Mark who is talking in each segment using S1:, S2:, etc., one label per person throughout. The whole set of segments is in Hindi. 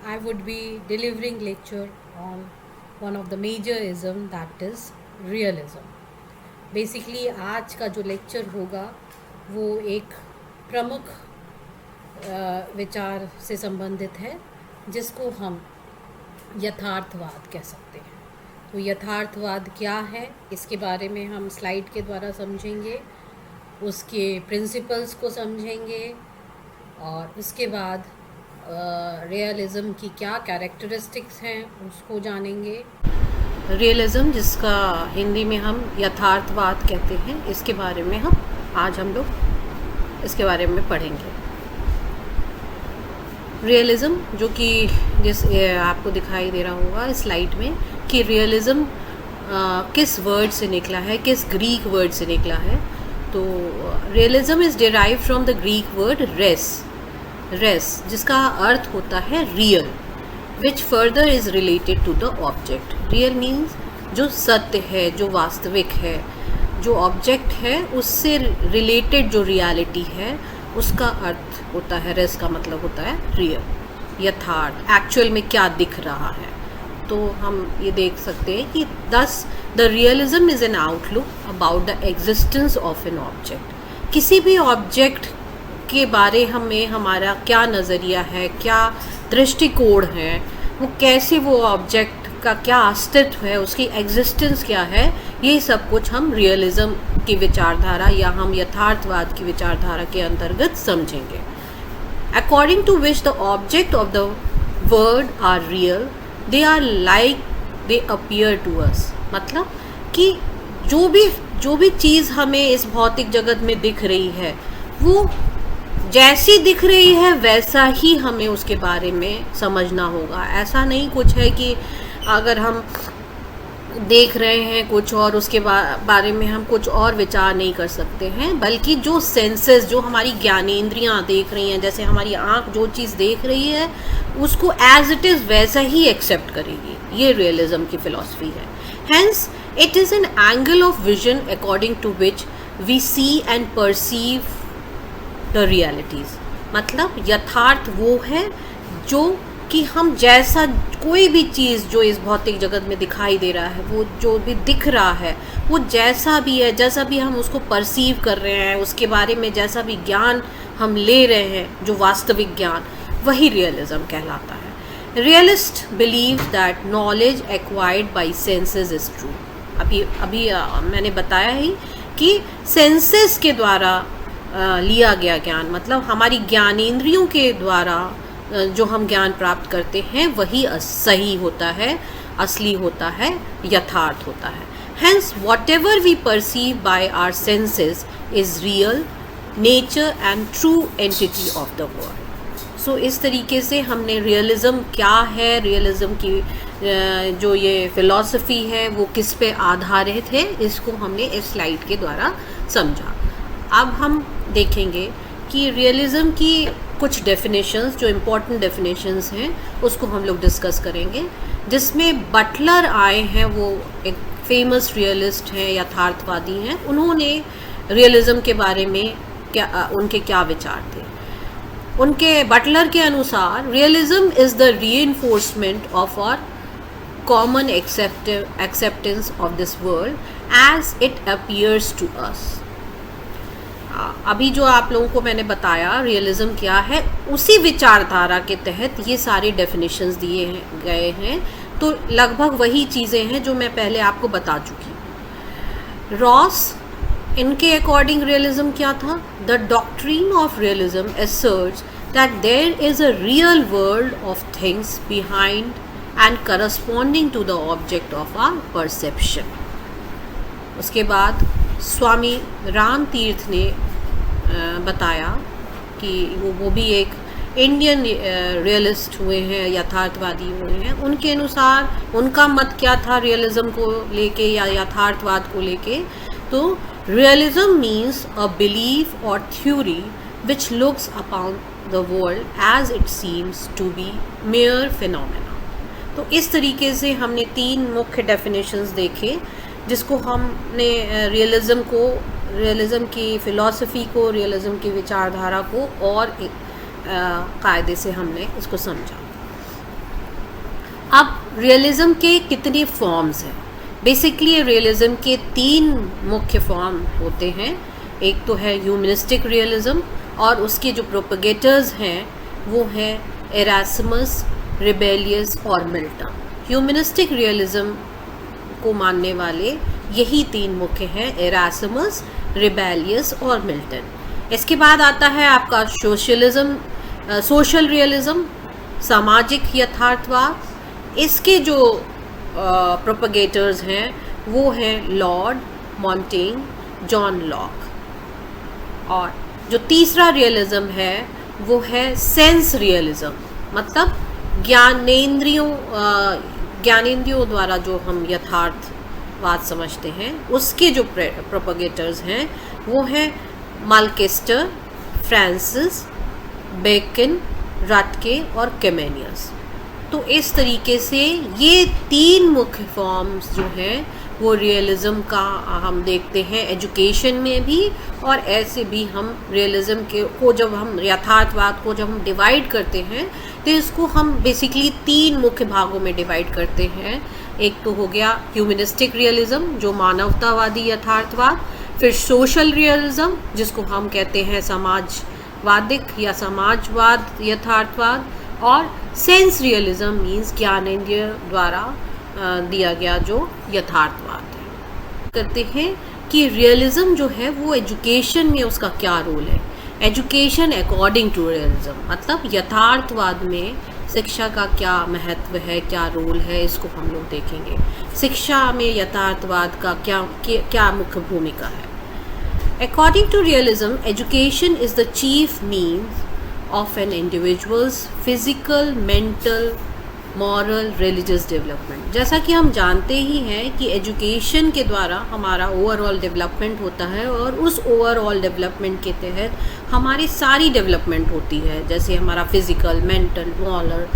S1: I would be delivering lecture on one of the major ism, that is realism. Basically आज का जो लेक्चर होगा वो एक प्रमुख विचार से संबंधित है जिसको हम यथार्थवाद कह सकते हैं। तो यथार्थवाद क्या है इसके बारे में हम स्लाइड के द्वारा समझेंगे, उसके प्रिंसिपल्स को समझेंगे और उसके बाद रियलिज़म की क्या कैरेक्टरिस्टिक्स हैं उसको जानेंगे। रियलिज़म, जिसका हिंदी में हम यथार्थवाद कहते हैं, इसके बारे में हम लोग इसके बारे में पढ़ेंगे। रियलिज़म, जो कि जिस आपको दिखाई दे रहा होगा स्लाइड में, कि रियलिज़म किस वर्ड से निकला है, किस ग्रीक वर्ड से निकला है। तो realism is derive from the Greek word res, जिसका अर्थ होता है real, which further is related to the object. Real means जो सत्य है, जो वास्तविक है, जो ऑब्जेक्ट है उससे रिलेटेड जो रियलिटी है उसका अर्थ होता है, रेस का मतलब होता है रियल, यथार्थ, एक्चुअल में क्या दिख रहा है। तो हम ये देख सकते हैं कि दस the realism is an outlook about the existence of an object. किसी भी ऑब्जेक्ट के बारे में हमारा क्या नज़रिया है, क्या दृष्टिकोण है, वो कैसे, वो ऑब्जेक्ट का क्या अस्तित्व है, उसकी एग्जिस्टेंस क्या है, ये सब कुछ हम रियलिज्म की विचारधारा या हम यथार्थवाद की विचारधारा के अंतर्गत समझेंगे। According to which the object of the word are real, they are like they appear to us. मतलब कि जो भी चीज़ हमें इस भौतिक जगत में दिख रही है वो जैसी दिख रही है वैसा ही हमें उसके बारे में समझना होगा। ऐसा नहीं कुछ है कि अगर हम देख रहे हैं कुछ और उसके बारे में हम कुछ और विचार नहीं कर सकते हैं, बल्कि जो सेंसेस, जो हमारी ज्ञानेंद्रियां देख रही हैं, जैसे हमारी आँख जो चीज़ देख रही है उसको एज इट इज़ वैसा ही एक्सेप्ट करेगी। ये रियलिज्म की फ़िलॉसफी है। Hence it is an angle of vision according to which we see and perceive the realities. मतलब यथार्थ वो है जो कि हम जैसा कोई भी चीज़ जो इस भौतिक जगत में दिखाई दे रहा है, वो जो भी दिख रहा है वो जैसा भी है, जैसा भी हम उसको परसीव कर रहे हैं, उसके बारे में जैसा भी ज्ञान हम ले रहे हैं, जो वास्तविक ज्ञान, वही रियलिज्म कहलाता है। Realist believe that knowledge acquired by senses is true. अभी मैंने बताया ही कि सेंसेस के द्वारा लिया गया ज्ञान, मतलब हमारी ज्ञानेंद्रियों के द्वारा जो हम ज्ञान प्राप्त करते हैं वही सही होता है, असली होता है, यथार्थ होता है। Hence whatever we perceive by our senses is real nature and true entity of the world. So इस तरीके से हमने रियलिज्म क्या है, रियलिज्म की जो ये फ़िलॉसफी है वो किस पे आधारित है, इसको हमने इस स्लाइड के द्वारा समझा। अब हम देखेंगे कि रियलिज्म की कुछ डेफिनेशंस, जो इम्पोर्टेंट डेफिनेशंस हैं उसको हम लोग डिस्कस करेंगे, जिसमें बटलर आए हैं, वो एक फेमस रियलिस्ट हैं, यथार्थवादी हैं। उन्होंने रियलिज्म के बारे में उनके क्या विचार थे। उनके बटलर के अनुसार realism is the reinforcement of our common acceptance of this world as it appears to us. अभी जो आप लोगों को मैंने बताया रियलिज्म क्या है, उसी विचारधारा के तहत ये सारे डेफिनेशंस दिए गए हैं। तो लगभग वही चीज़ें हैं जो मैं पहले आपको बता चुकी। रॉस, इनके अकॉर्डिंग रियलिज्म क्या था? The doctrine of realism asserts that there is a real world of things behind and corresponding to the object of our perception। उसके बाद स्वामी राम तीर्थ ने बताया कि वो भी एक इंडियन रियलिस्ट हुए हैं, यथार्थवादी हुए हैं। उनके अनुसार उनका मत क्या था रियलिज्म को लेके या यथार्थवाद को लेके? तो रियलिज्म मीन्स अ बिलीफ और theory which looks upon the world as it seems to be mere phenomena. तो इस तरीके से हमने तीन मुख्य डेफिनेशंस देखे, जिसको हमने रियलिज्म की फ़िलॉसफी को, रियलिज्म की विचारधारा को और एक कायदे से हमने इसको समझा। रियलिज्म के कितने फॉर्म्स हैं? बेसिकली रियलिज्म के 3 मुख्य फॉर्म होते हैं। एक तो है ह्यूमनिस्टिक रियलिज्म और उसके जो प्रोपेगेटर्स हैं वो हैं एरास्मस, रिबेलियस और मिल्टन। ह्यूमनिस्टिक रियलिज्म को मानने वाले यही 3 मुख्य हैं, एरास्मस, रिबेलियस और मिल्टन। इसके बाद आता है आपका सोशल रियलिज्म, सामाजिक यथार्थवाद। इसके जो प्रोपेगेटर्स हैं वो हैं लॉर्ड मॉन्टेन, जॉन लॉक। और जो तीसरा रियलिज्म है वो है सेंस रियलिज्म, मतलब ज्ञानेंद्रियों द्वारा जो हम यथार्थवाद समझते हैं उसके जो प्रोपेगेटर्स हैं वो हैं माल्केस्टर, फ्रांसिस बेकन, रटके और कैमेनियस। तो इस तरीके से ये 3 मुख्य फॉर्म्स जो हैं वो रियलिज्म का हम देखते हैं एजुकेशन में भी, और ऐसे भी हम रियलिज्म को जब हम यथार्थवाद को जब हम डिवाइड करते हैं तो इसको हम बेसिकली 3 मुख्य भागों में डिवाइड करते हैं। एक तो हो गया ह्यूमनिस्टिक रियलिज्म जो मानवतावादी यथार्थवाद, फिर सोशल रियलिज्म जिसको हम कहते हैं समाजवादिक या समाजवाद यथार्थवाद, और सेंस रियलिज्म मीन्स ज्ञानेंद्रिय द्वारा दिया गया जो यथार्थवाद है। करते हैं कि रियलिज्म जो है वो एजुकेशन में उसका क्या रोल है। एजुकेशन अकॉर्डिंग टू रियलिज्म, मतलब यथार्थवाद में शिक्षा का क्या महत्व है, क्या रोल है, इसको हम लोग देखेंगे। शिक्षा में यथार्थवाद का क्या मुख्य भूमिका है। According to realism, education is the chief means of an individual's physical, mental, moral, religious development। जैसा कि हम जानते ही हैं कि एजुकेशन के द्वारा हमारा ओवरऑल डेवलपमेंट होता है और उस ओवरऑल डेवलपमेंट के तहत हमारी सारी डेवलपमेंट होती है, जैसे हमारा फिजिकल, मेंटल, मॉरल।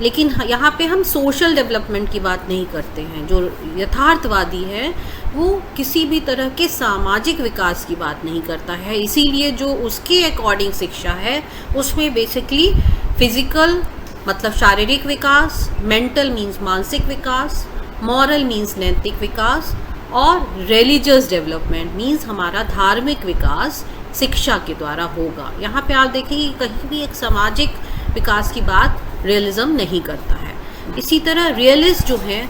S1: लेकिन यहाँ पे हम सोशल डेवलपमेंट की बात नहीं करते हैं। जो यथार्थवादी है वो किसी भी तरह के सामाजिक विकास की बात नहीं करता है, इसीलिए जो उसके अकॉर्डिंग शिक्षा है उसमें बेसिकली फिजिकल मतलब शारीरिक विकास, मेंटल मीन्स मानसिक विकास, मॉरल मीन्स नैतिक विकास, और रिलीजियस डेवलपमेंट मीन्स हमारा धार्मिक विकास शिक्षा के द्वारा होगा। यहाँ पे आप देखेंगे कि कहीं भी एक सामाजिक विकास की बात रियलिज्म नहीं करता है। इसी तरह रियलिस्ट जो हैं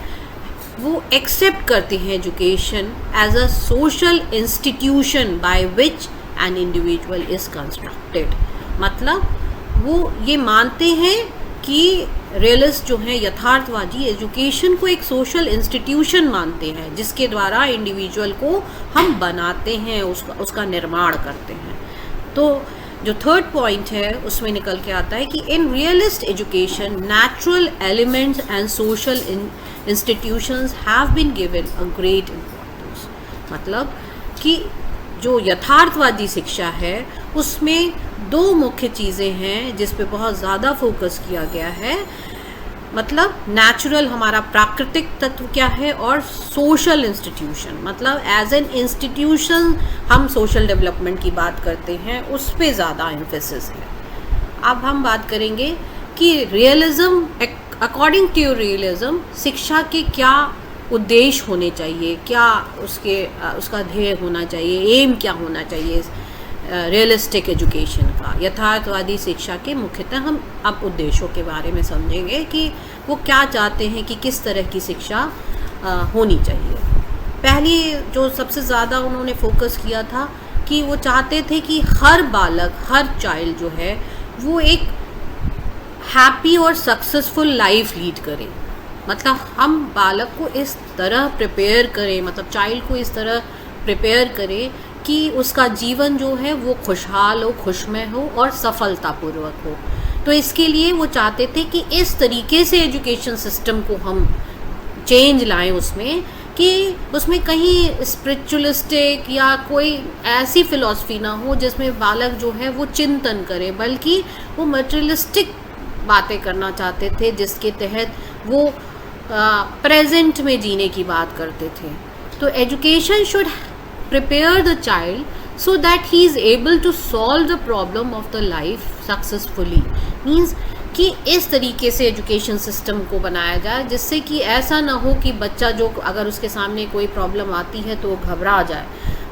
S1: वो एक्सेप्ट करते हैं education as a social institution by which an individual is constructed, मतलब वो ये मानते हैं कि रियलिस्ट जो हैं यथार्थवादी एजुकेशन को एक सोशल इंस्टीट्यूशन मानते हैं जिसके द्वारा इंडिविजुअल को हम बनाते हैं, उसका निर्माण करते हैं। तो जो थर्ड पॉइंट है उसमें निकल के आता है कि in realist education natural elements and social institutions have been given a great importance, मतलब कि जो यथार्थवादी शिक्षा है उसमें 2 मुख्य चीज़ें हैं जिस पे बहुत ज़्यादा फोकस किया गया है, मतलब नेचुरल हमारा प्राकृतिक तत्व क्या है, और सोशल इंस्टीट्यूशन मतलब एज एन इंस्टीट्यूशन हम सोशल डेवलपमेंट की बात करते हैं, उस पे ज़्यादा एम्फेसिस है। अब हम बात करेंगे कि रियलिज्म अकॉर्डिंग टू रियलिज्म शिक्षा के क्या उद्देश्य होने चाहिए, क्या उसका ध्येय होना चाहिए, एम क्या होना चाहिए रियलिस्टिक एजुकेशन का। यथार्थवादी शिक्षा के मुख्यतः हम अब उद्देश्यों के बारे में समझेंगे कि वो क्या चाहते हैं कि किस तरह की शिक्षा होनी चाहिए। पहली जो सबसे ज़्यादा उन्होंने फोकस किया था कि वो चाहते थे कि हर बालक, हर चाइल्ड जो है वो एक हैप्पी और सक्सेसफुल लाइफ लीड करे, मतलब हम बालक को इस तरह प्रिपेयर करें, मतलब चाइल्ड को इस तरह प्रिपेयर करें कि उसका जीवन जो है वो खुशहाल हो, खुशमय हो और सफलतापूर्वक हो। तो इसके लिए वो चाहते थे कि इस तरीके से एजुकेशन सिस्टम को हम चेंज लाएं उसमें कि उसमें कहीं स्पिरिचुअलिस्टिक या कोई ऐसी फिलॉसफी ना हो जिसमें बालक जो है वो चिंतन करे, बल्कि वो मटेरियलिस्टिक बातें करना चाहते थे जिसके तहत वो प्रेजेंट में जीने की बात करते थे। तो education should prepare the child so that he is able to solve the problem of the life successfully, means कि कि इस तरीके से एजुकेशन सिस्टम को बनाया जाए जिससे कि ऐसा ना हो कि बच्चा जो अगर उसके सामने कोई प्रॉब्लम आती है तो वो घबरा जाए,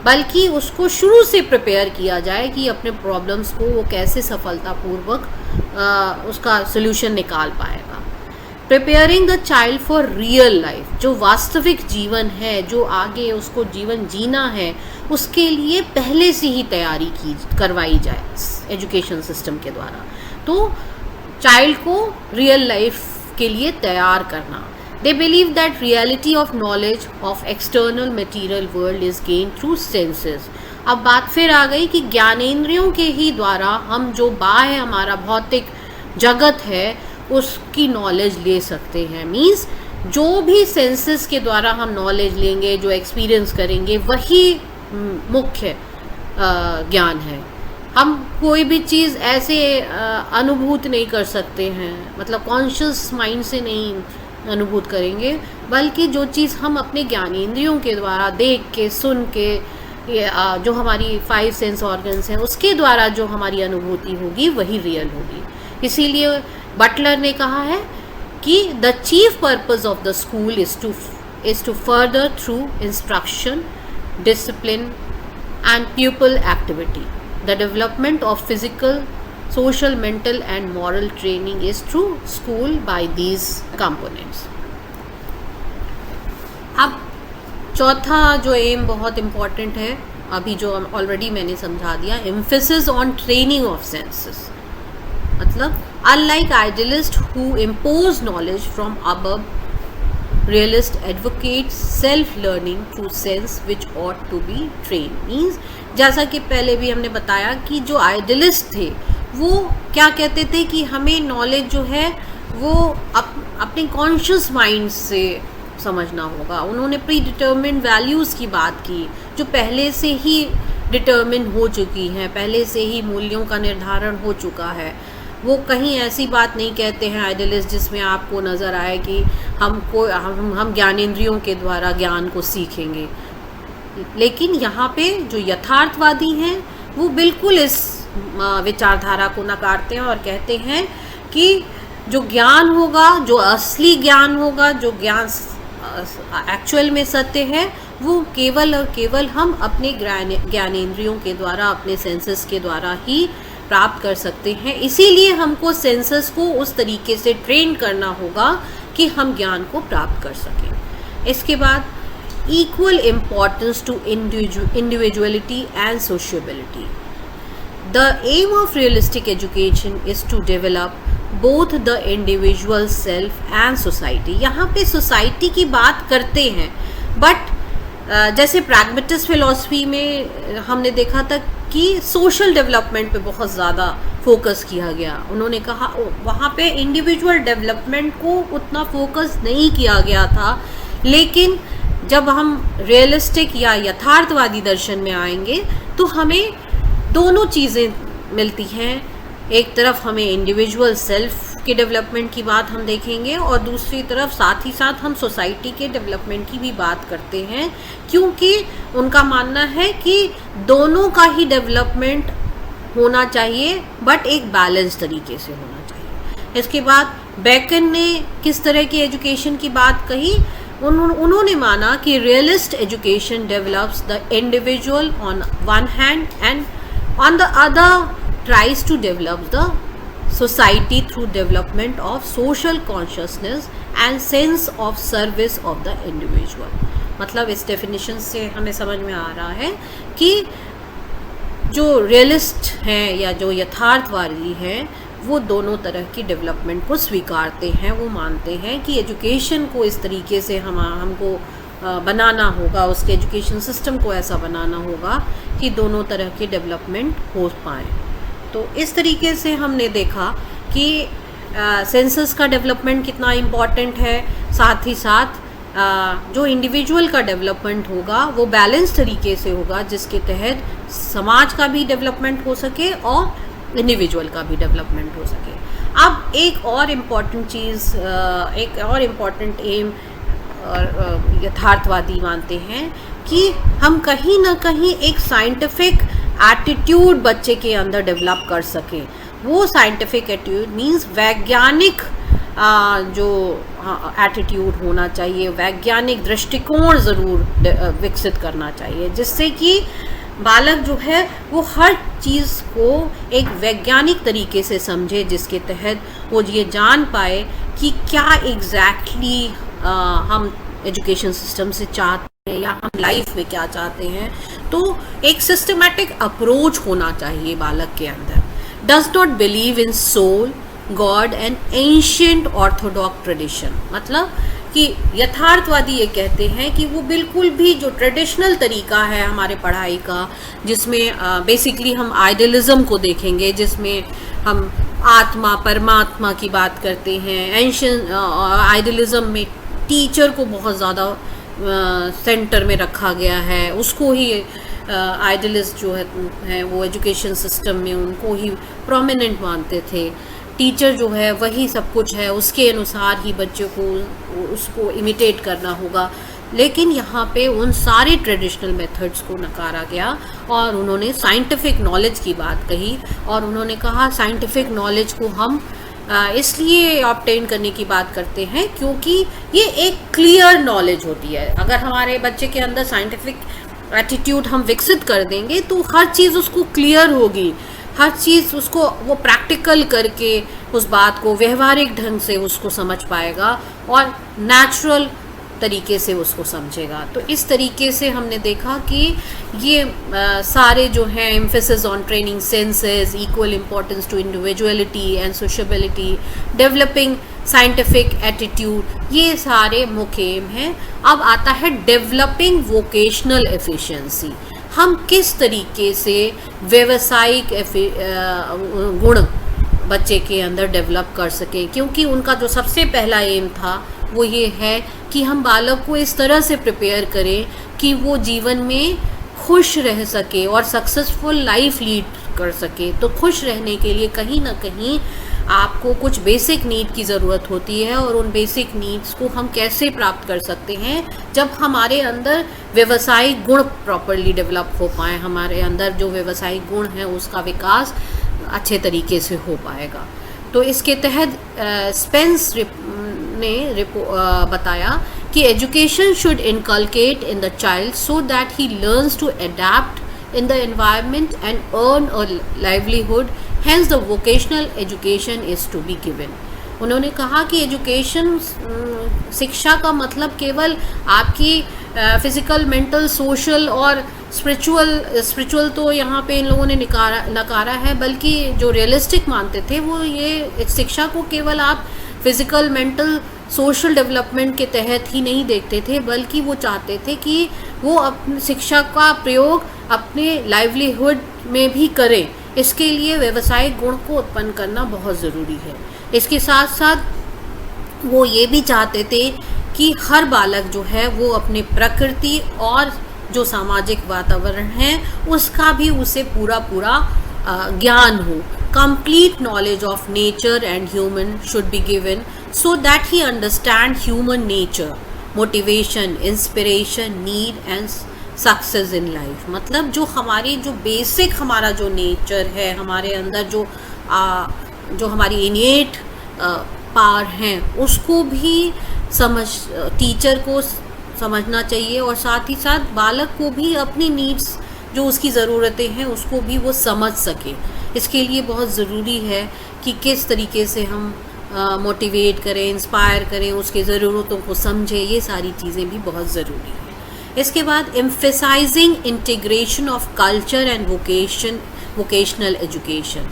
S1: बल्कि उसको शुरू से प्रिपेयर किया जाए कि अपने प्रॉब्लम्स को वो कैसे सफलतापूर्वक उसका सोल्यूशन निकाल पाएगा। Preparing the child for real life, जो वास्तविक जीवन है, जो आगे उसको जीवन जीना है, उसके लिए पहले से ही तैयारी करवाई जाए एजुकेशन सिस्टम के द्वारा। तो चाइल्ड को रियल लाइफ के लिए तैयार करना। They believe that reality of knowledge of external material world is gain through senses. अब बात फिर आ गई कि ज्ञानेंद्रियों के ही द्वारा हम जो बाह्य हमारा भौतिक जगत है उसकी नॉलेज ले सकते हैं। मीन्स जो भी सेंसेस के द्वारा हम नॉलेज लेंगे, जो एक्सपीरियंस करेंगे, वही मुख्य ज्ञान है। हम कोई भी चीज़ ऐसे अनुभूत नहीं कर सकते हैं, मतलब कॉन्शियस माइंड से नहीं अनुभूत करेंगे, बल्कि जो चीज़ हम अपने ज्ञानेंद्रियों के द्वारा देख के, सुन के, जो हमारी 5 सेंस ऑर्गन्स हैं उसके द्वारा जो हमारी अनुभूति होगी वही रियल होगी। इसीलिए बटलर ने कहा है कि the chief purpose of the school is to further through instruction, discipline and pupil activity. The development of physical, social, mental and moral training is through school by these components. अब चौथा जो एम बहुत इम्पॉर्टेंट है, अभी जो ऑलरेडी मैंने समझा दिया, emphasis on training of senses. मतलब unlike idealists who impose knowledge from above, realist advocates self learning through sense which ought to be trained. Means जैसा कि पहले भी हमने बताया कि जो आइडियलिस्ट थे वो क्या कहते थे कि हमें नॉलेज जो है वो अपने कॉन्शियस माइंड से समझना होगा। उन्होंने प्री डिटर्मिन्ड वैल्यूज़ की बात की जो पहले से ही डिटर्मिन हो चुकी हैं, पहले से ही मूल्यों का निर्धारण हो चुका है। वो कहीं ऐसी बात नहीं कहते हैं आइडियलिस्ट जिसमें आपको नज़र आए कि हम ज्ञानेंद्रियों के द्वारा ज्ञान को सीखेंगे। लेकिन यहाँ पे जो यथार्थवादी हैं वो बिल्कुल इस विचारधारा को नकारते हैं और कहते हैं कि जो ज्ञान होगा, जो असली ज्ञान होगा, जो ज्ञान एक्चुअल में सत्य है, वो केवल और केवल हम अपने ज्ञानेंद्रियों के द्वारा, अपने सेंसेस के द्वारा ही प्राप्त कर सकते हैं। इसीलिए हमको सेंसेस को उस तरीके से ट्रेन करना होगा कि हम ज्ञान को प्राप्त कर सकें। इसके बाद equal importance to individuality and sociability. The aim of realistic education is to develop both the individual self and society. यहाँ पे society की बात करते हैं, but जैसे pragmatist philosophy में हमने देखा था कि social development पे बहुत ज़्यादा फोकस किया गया। उन्होंने कहा वहाँ पे इंडिविजुअल डेवलपमेंट को उतना फोकस नहीं किया गया था, लेकिन जब हम रियलिस्टिक या यथार्थवादी दर्शन में आएंगे तो हमें दोनों चीज़ें मिलती हैं। एक तरफ हमें इंडिविजुअल सेल्फ के डेवलपमेंट की बात हम देखेंगे और दूसरी तरफ साथ ही साथ हम सोसाइटी के डेवलपमेंट की भी बात करते हैं, क्योंकि उनका मानना है कि दोनों का ही डेवलपमेंट होना चाहिए, बट एक बैलेंस तरीके से होना चाहिए। इसके बाद बेकन ने किस तरह की एजुकेशन की बात कही? उन्होंने माना कि realist education develops the individual on one hand and on the other tries to develop the society through development of social consciousness and sense of service of the individual. मतलब इस डेफिनेशन से हमें समझ में आ रहा है कि जो रियलिस्ट हैं या जो यथार्थवादी हैं वो दोनों तरह की डेवलपमेंट को स्वीकारते हैं। वो मानते हैं कि एजुकेशन को इस तरीके से हमको बनाना होगा, उसके एजुकेशन सिस्टम को ऐसा बनाना होगा कि दोनों तरह के डेवलपमेंट हो पाएँ। तो इस तरीके से हमने देखा कि सेंसस का डेवलपमेंट कितना इम्पॉर्टेंट है, साथ ही साथ जो इंडिविजुअल का डेवलपमेंट होगा वो बैलेंस तरीके से होगा, जिसके तहत समाज का भी डेवलपमेंट हो सके और इंडिविजुअल का भी डेवलपमेंट हो सके। अब एक और इम्पॉर्टेंट चीज़, एक और इम्पॉर्टेंट एम यथार्थवादी मानते हैं कि हम कहीं ना कहीं एक साइंटिफिक एटीट्यूड बच्चे के अंदर डेवलप कर सकें। वो साइंटिफिक एटीट्यूड मीन्स वैज्ञानिक जो एटीट्यूड होना चाहिए, वैज्ञानिक दृष्टिकोण ज़रूर विकसित करना चाहिए, जिससे कि बालक जो है वो हर चीज़ को एक वैज्ञानिक तरीके से समझे, जिसके तहत वो ये जान पाए कि क्या एग्जैक्टली हम एजुकेशन सिस्टम से चाहते हैं या हम लाइफ में क्या चाहते हैं। तो एक सिस्टमैटिक अप्रोच होना चाहिए बालक के अंदर। Does not believe in soul god and ancient orthodox tradition, मतलब कि यथार्थवादी ये कहते हैं कि वो बिल्कुल भी जो ट्रेडिशनल तरीका है हमारे पढ़ाई का, जिसमें बेसिकली हम आइडियलिज्म को देखेंगे, जिसमें हम आत्मा परमात्मा की बात करते हैं। एंशियंट आइडियलिज्म में टीचर को बहुत ज़्यादा सेंटर में रखा गया है, उसको ही आइडियलिस्ट जो है वो एजुकेशन सिस्टम में उनको ही प्रोमिनेंट मानते थे। टीचर जो है वही सब कुछ है, उसके अनुसार ही बच्चों को उसको इमिटेट करना होगा। लेकिन यहाँ पे उन सारे ट्रेडिशनल मेथड्स को नकारा गया और उन्होंने साइंटिफिक नॉलेज की बात कही, और उन्होंने कहा साइंटिफिक नॉलेज को हम इसलिए ऑब्टेन करने की बात करते हैं क्योंकि ये एक क्लियर नॉलेज होती है। अगर हमारे बच्चे के अंदर साइंटिफिक एटीट्यूड हम विकसित कर देंगे तो हर चीज़ उसको क्लियर होगी, हर चीज़ उसको वो प्रैक्टिकल करके उस बात को व्यवहारिक ढंग से उसको समझ पाएगा और नेचुरल तरीके से उसको समझेगा। तो इस तरीके से हमने देखा कि ये सारे जो हैं emphasis on training senses, equal importance to individuality and sociability, developing scientific attitude, ये सारे मुख्य एम हैं। अब आता है डेवलपिंग वोकेशनल एफिशिएंसी, हम किस तरीके से व्यावसायिक गुण बच्चे के अंदर डेवलप कर सकें, क्योंकि उनका जो सबसे पहला एम था वो ये है कि हम बालक को इस तरह से प्रिपेयर करें कि वो जीवन में खुश रह सके और सक्सेसफुल लाइफ लीड कर सके। तो खुश रहने के लिए कहीं ना कहीं आपको कुछ बेसिक नीड की ज़रूरत होती है, और उन बेसिक नीड्स को हम कैसे प्राप्त कर सकते हैं जब हमारे अंदर व्यवसायिक गुण प्रॉपरली डेवलप हो पाए, हमारे अंदर जो व्यवसायिक गुण है उसका विकास अच्छे तरीके से हो पाएगा। तो इसके तहत स्पेंस ने बताया कि education should inculcate in the child so that he learns to adapt in the environment and earn a livelihood, hence the vocational education is to be given. उन्होंने कहा कि एजुकेशन शिक्षा का मतलब केवल आपकी फिज़िकल, मेंटल, सोशल और स्पिरिचुअल तो यहाँ पे इन लोगों ने नकारा है, बल्कि जो रियलिस्टिक मानते थे वो ये शिक्षा को केवल आप फिज़िकल, मेंटल, सोशल डेवलपमेंट के तहत ही नहीं देखते थे, बल्कि वो चाहते थे कि वो अपनी शिक्षा का प्रयोग अपने लाइवलीहुड में भी करें। इसके लिए व्यावसायिक गुण को उत्पन्न करना बहुत ज़रूरी है। इसके साथ साथ वो ये भी चाहते थे कि हर बालक जो है वो अपने प्रकृति और जो सामाजिक वातावरण है उसका भी उसे पूरा ज्ञान हो। Complete knowledge of nature and human should be given so that he understand human nature, motivation, inspiration, need and success in life. मतलब जो हमारी जो बेसिक हमारा जो नेचर है, हमारे अंदर जो हमारी इनेट पावर हैं उसको भी टीचर को समझना चाहिए, और साथ ही साथ बालक को भी अपनी नीड्स जो उसकी ज़रूरतें हैं उसको भी वो समझ सके। इसके लिए बहुत ज़रूरी है कि किस तरीके से हम मोटिवेट करें, इंस्पायर करें, उसकी ज़रूरतों को समझें, ये सारी चीज़ें भी बहुत ज़रूरी हैं। इसके बाद emphasizing integration of culture and vocational education,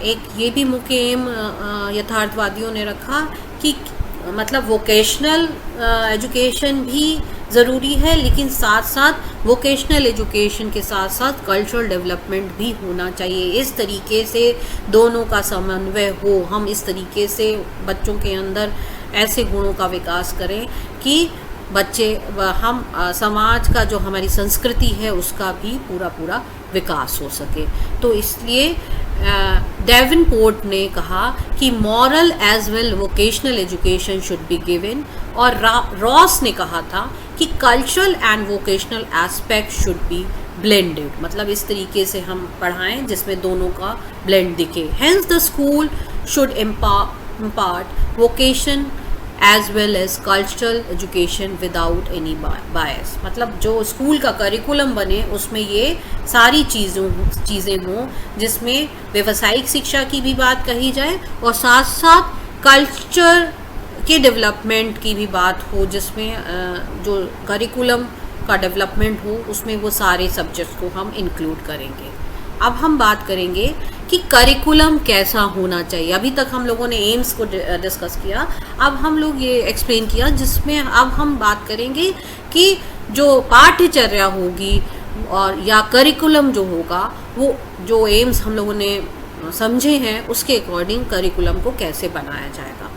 S1: एक ये भी मुख्य एम यथार्थवादियों ने रखा कि मतलब वोकेशनल एजुकेशन भी ज़रूरी है, लेकिन साथ साथ वोकेशनल एजुकेशन के साथ साथ कल्चरल डेवलपमेंट भी होना चाहिए। इस तरीके से दोनों का समन्वय हो, हम इस तरीके से बच्चों के अंदर ऐसे गुणों का विकास करें कि बच्चे हम समाज का जो हमारी संस्कृति है उसका भी पूरा विकास हो सके। तो इसलिए डेवनपोर्ट ने कहा कि moral as well vocational education should be given, और रॉस ने कहा था कि cultural and vocational aspect should be blended, मतलब इस तरीके से हम पढ़ाएं जिसमें दोनों का ब्लेंड दिखे। Hence the school should impart vocation as well as cultural education without any bias, मतलब जो स्कूल का करिकुलम बने उसमें ये सारी चीज़ें हों, जिसमें व्यावसायिक शिक्षा की भी बात कही जाए और साथ साथ कल्चर के डेवलपमेंट की भी बात हो, जिसमें जो करिकुलम का डेवलपमेंट हो उसमें वो सारे सब्जेक्ट्स को हम इंक्लूड करेंगे। अब हम बात करेंगे कि करिकुलम कैसा होना चाहिए। अभी तक हम लोगों ने एम्स को डिस्कस किया, अब हम लोग ये एक्सप्लेन किया, जिसमें अब हम बात करेंगे कि जो पाठ्यचर्या होगी और या करिकुलम जो होगा वो जो एम्स हम लोगों ने समझे हैं उसके अकॉर्डिंग करिकुलम को कैसे बनाया जाएगा।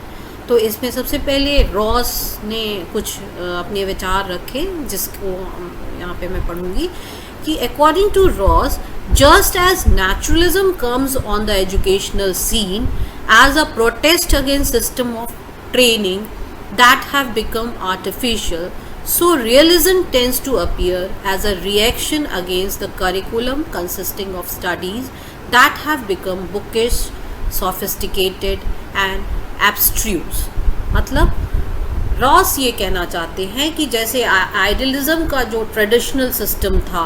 S1: तो इसमें सबसे पहले रॉस ने कुछ अपने विचार रखे, जिसको यहाँ पे मैं पढ़ूंगी कि according to Ross, just as naturalism comes on the educational scene as a protest against system of training that have become artificial, so realism tends to appear as a reaction against the curriculum consisting of studies that have become bookish, sophisticated and abstruse। मतलब रॉस ये कहना चाहते हैं कि जैसे आइडियलिज्म का जो ट्रेडिशनल सिस्टम था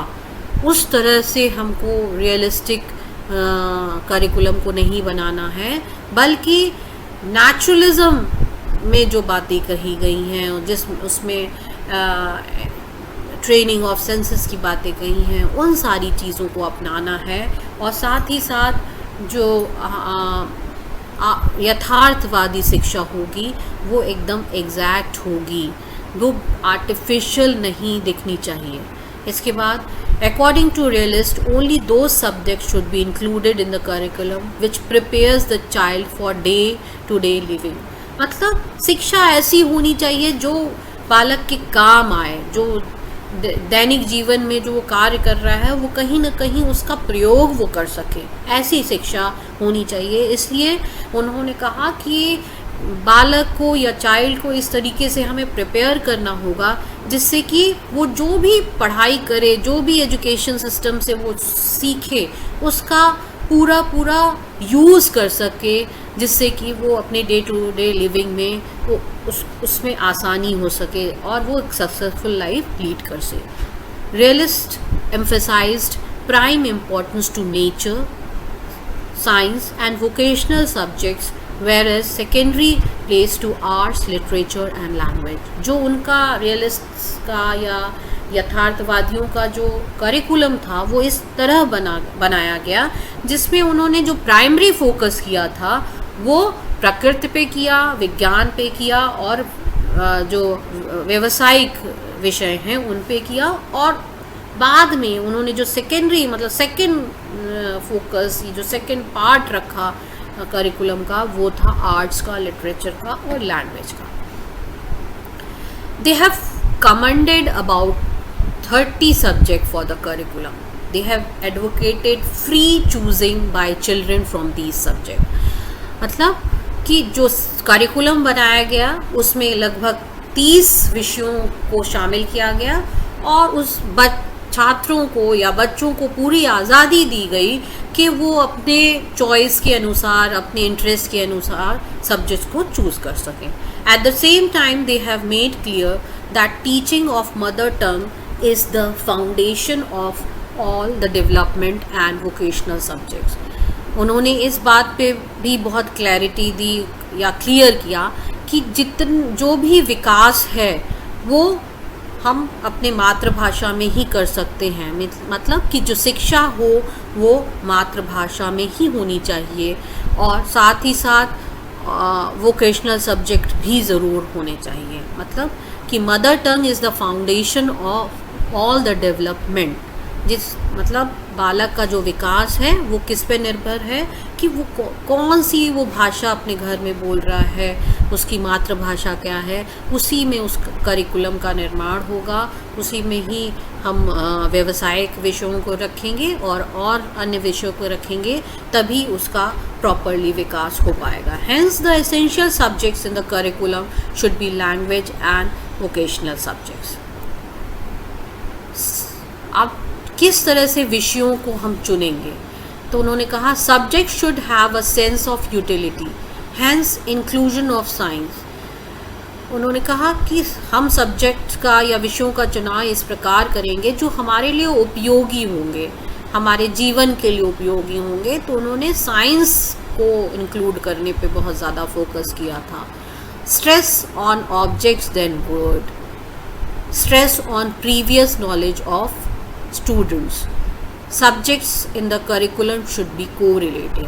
S1: उस तरह से हमको रियलिस्टिक करिकुलम को नहीं बनाना है, बल्कि नेचुरलिज्म में जो बातें कही गई हैं उसमें ट्रेनिंग ऑफ सेंसेस की बातें कही हैं उन सारी चीज़ों को अपनाना है, और साथ ही साथ जो यथार्थवादी शिक्षा होगी वो एकदम एग्जैक्ट होगी, वो आर्टिफिशियल नहीं दिखनी चाहिए। इसके बाद according to realist only those subjects should be included in the curriculum which prepares the child for day to day living, मतलब शिक्षा ऐसी होनी चाहिए जो बालक के काम आए, जो दैनिक जीवन में जो वो कार्य कर रहा है वो कहीं ना कहीं उसका प्रयोग वो कर सके, ऐसी शिक्षा होनी चाहिए। इसलिए उन्होंने कहा कि बालक को या चाइल्ड को इस तरीके से हमें प्रिपेयर करना होगा जिससे कि वो जो भी पढ़ाई करे, जो भी एजुकेशन सिस्टम से वो सीखे उसका पूरा यूज़ कर सके, जिससे कि वो अपने डे टू डे लिविंग में वो उसमें आसानी हो सके और वो एक सक्सेसफुल लाइफ लीड कर सके। Realist emphasized prime importance to nature, science and vocational subjects whereas secondary place to arts, literature and language। जो उनका रियलिस्ट का या यथार्थवादियों का जो करिकुलम था वो इस तरह बनाया गया, जिसमें उन्होंने जो प्राइमरी फोकस किया था वो प्रकृति पे किया, विज्ञान पे किया और जो व्यावसायिक विषय हैं उन पे किया, और बाद में उन्होंने जो सेकेंडरी मतलब सेकेंड फोकस, जो सेकेंड पार्ट रखा करिकुलम का वो था आर्ट्स का, लिटरेचर का और लैंग्वेज का। They have commended about 30 subject for the curriculum. They have advocated free choosing bye children from these subject, मतलब कि जो करिकुलम बनाया गया उसमें लगभग 30 विषयों को शामिल किया गया और उस छात्रों को या बच्चों को पूरी आज़ादी दी गई कि वो अपने चॉइस के अनुसार, अपने इंटरेस्ट के अनुसार सब्जेक्ट्स को चूज़ कर सकें। At the same time they have made clear that teaching of mother tongue is the foundation of all the development and vocational subjects. उन्होंने इस बात पे भी बहुत क्लैरिटी दी या क्लियर किया कि जो भी विकास है वो हम अपने मातृभाषा में ही कर सकते हैं, मतलब कि जो शिक्षा हो वो मातृभाषा में ही होनी चाहिए, और साथ ही साथ वोकेशनल सब्जेक्ट भी ज़रूर होने चाहिए। मतलब कि mother tongue is the foundation of all the development, मतलब बालक का जो विकास है वो किस पे निर्भर है कि वो कौन सी वो भाषा अपने घर में बोल रहा है, उसकी मातृभाषा क्या है, उसी में उस करिकुलम का निर्माण होगा, उसी में ही हम व्यावसायिक विषयों को रखेंगे और अन्य विषयों को रखेंगे, तभी उसका प्रॉपरली विकास हो पाएगा। Hence the essential subjects in the curriculum should B language and vocational subjects. अब किस तरह से विषयों को हम चुनेंगे। तो उन्होंने कहा subject should have a sense of utility, hence inclusion of science. उन्होंने कहा कि हम सब्जेक्ट का या विषयों का चुनाव इस प्रकार करेंगे जो हमारे लिए उपयोगी होंगे, हमारे जीवन के लिए उपयोगी होंगे। तो उन्होंने साइंस को इंक्लूड करने पे बहुत ज़्यादा फोकस किया था। Stress on objects then word, stress on previous knowledge of students, subjects in the curriculum should be correlated.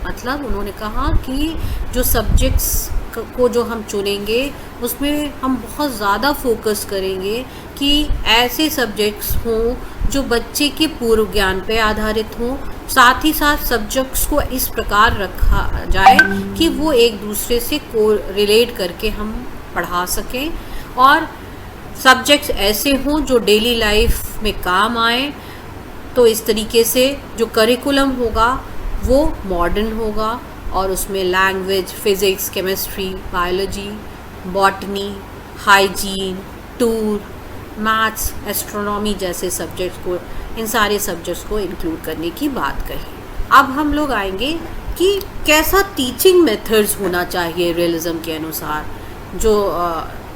S1: मतलब उन्होंने कहा कि जो सब्जेक्ट्स को जो हम चुनेंगे उसमें हम बहुत ज़्यादा फोकस करेंगे कि ऐसे सब्जेक्ट्स हों जो बच्चे के पूर्व ज्ञान पे आधारित हों, साथ ही साथ सब्जेक्ट्स को इस प्रकार रखा जाए कि वो एक दूसरे से को रिलेट करके हम पढ़ा सकें, और सब्जेक्ट्स ऐसे हों जो डेली लाइफ में काम आए। तो इस तरीके से जो करिकुलम होगा वो मॉडर्न होगा और उसमें language, physics, chemistry, biology, botany, hygiene, tour, maths, astronomy जैसे सब्जेक्ट्स को, इन सारे सब्जेक्ट्स को इंक्लूड करने की बात कही। अब हम लोग आएंगे कि कैसा टीचिंग मेथड्स होना चाहिए रियलिज्म के अनुसार। जो